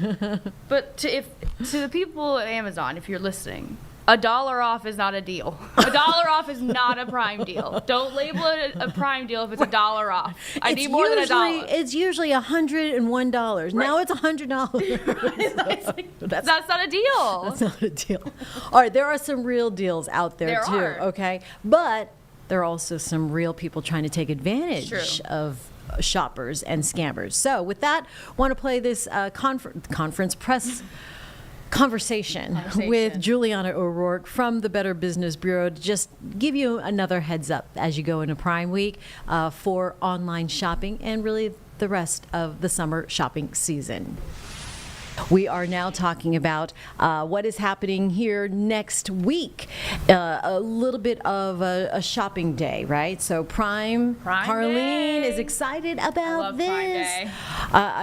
but to the people at Amazon, if you're listening, $1 off is not a deal. $1 off is not a Prime deal. Don't label it a Prime deal if it's $1 off. I need more than $1. It's usually $101. Now it's $100. That's not a deal. That's not a deal. All right, there are some real deals out there, too. There are. Okay, but there are also some real people trying to take advantage True. of shoppers and scammers. So with that, want to play this conference press conversation with Juliana O'Rourke from the Better Business Bureau to just give you another heads up as you go into Prime Week for online shopping and really the rest of the summer shopping season. We are now talking about what is happening here next week. A little bit of a shopping day, right? So Prime Carlene Day. is excited about love this. Prime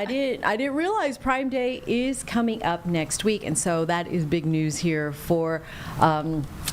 Day. I didn't realize Prime Day is coming up next week, and so that is big news here for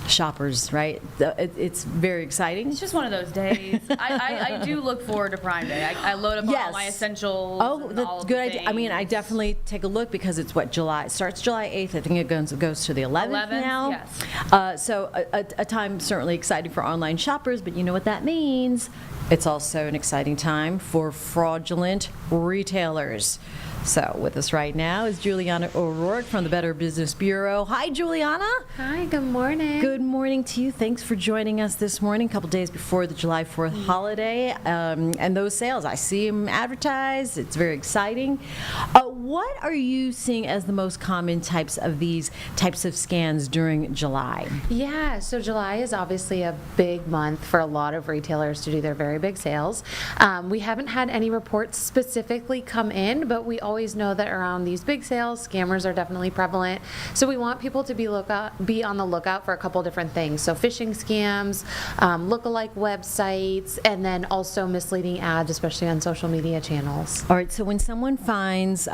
shoppers, right? It's very exciting. It's just one of those days. I do look forward to Prime Day. I load up on all my essentials. Oh, and all that's of good the idea. I mean, I definitely take a look because it's what, July? It starts July 8th. I think it goes to the 11th now. Yes. So a time certainly exciting for online shoppers, but you know what that means? It's also an exciting time for fraudulent retailers. So with us right now is Juliana O'Rourke from the Better Business Bureau. Hi, Juliana. Hi, good morning. Good morning to you. Thanks for joining us this morning, a couple days before the July 4th holiday. And those sales, I see them advertised. It's very exciting. What are you seeing as the most common types of these types of scans during July? Yeah, so July is obviously a big month for a lot of retailers to do their very big sales. We haven't had any reports specifically come in, but we always know that around these big sales, scammers are definitely prevalent. So we want people to be on the lookout for a couple different things. So phishing scams, lookalike websites, and then also misleading ads, especially on social media channels. All right, so when someone finds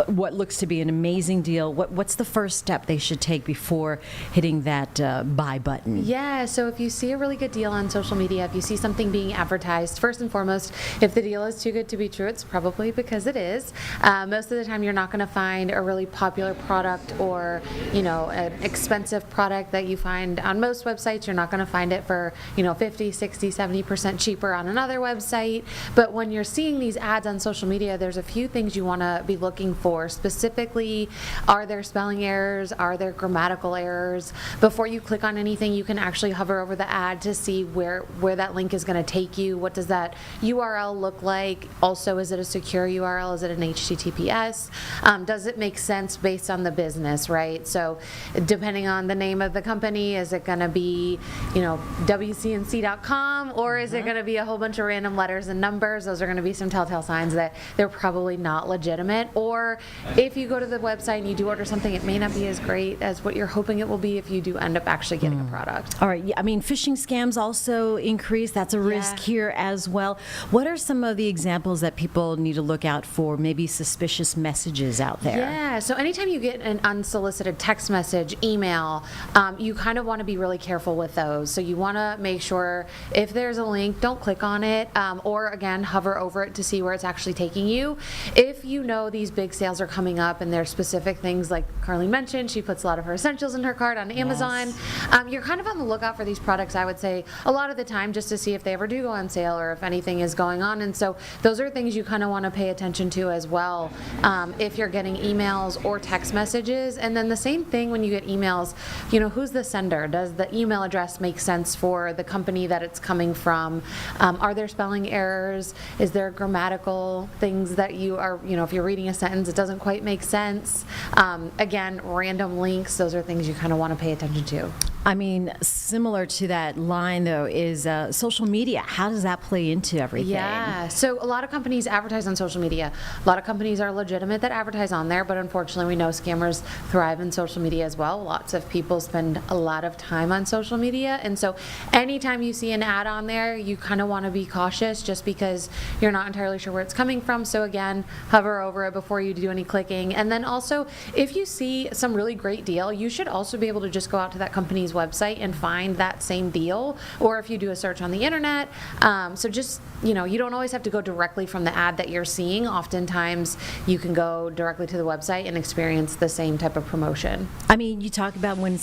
what looks to be an amazing deal, what's the first step they should take before hitting that buy button? Yeah, so if you see a really good deal on social media, if you see something being advertised, first and foremost, if the deal is too good to be true, it's probably because it is. Most of the time, you're not going to find a really popular product or, an expensive product that you find on most websites. You're not going to find it for, 50, 60, 70% cheaper on another website. But when you're seeing these ads on social media, there's a few things you want to be looking for. Specifically, are there spelling errors? Are there grammatical errors? Before you click on anything, you can actually hover over the ad to see where that link is going to take you. What does that URL look like? Also, is it a secure URL? Is it an HTTPS? Does it make sense based on the business, right? So depending on the name of the company, is it going to be, WCNC.com, or is it going to be a whole bunch of random letters and numbers? Those are going to be some telltale signs that they're probably not legitimate. Or if you go to the website and you do order something, it may not be as great as what you're hoping it will be if you do end up actually getting a product. All right. Yeah, I mean, phishing scams also increase. That's a risk here as well. What are some of the examples that people need to look out for, maybe suspicious messages out there? Yeah, so anytime you get an unsolicited text message, email, you kind of want to be really careful with those. So you want to make sure if there's a link, don't click on it, or again, hover over it to see where it's actually taking you. If you know these big sales are coming up and there's specific things like Carly mentioned, she puts a lot of her essentials in her cart on Amazon. You're kind of on the lookout for these products, I would say, a lot of the time just to see if they ever do go on sale or if anything is going on. And so those are things you kind of want to pay attention to as well if you're getting emails or text messages. And then the same thing when you get emails, who's the sender? Does the email address make sense for the company that it's coming from? Are there spelling errors? Is there grammatical things that you are, if you're reading a sentence, it doesn't quite make sense? Again, random links, those are things you kind of want to pay attention to. I mean, similar to that line, though, is social media. How does that play into everything? Yeah, so a lot of companies advertise on social media. A lot of companies are legitimate that advertise on there, but unfortunately we know scammers thrive in social media as well. Lots of people spend a lot of time on social media, and so anytime you see an ad on there, you kind of want to be cautious just because you're not entirely sure where it's coming from. So again, hover over it before you do any clicking. And then also, if you see some really great deal, you should also be able to just go out to that company's website and find that same deal, or if you do a search on the internet. So just, you don't always have to go directly from the ad that you're seeing. Oftentimes you can go directly to the website and experience the same type of promotion. I mean, you talk about when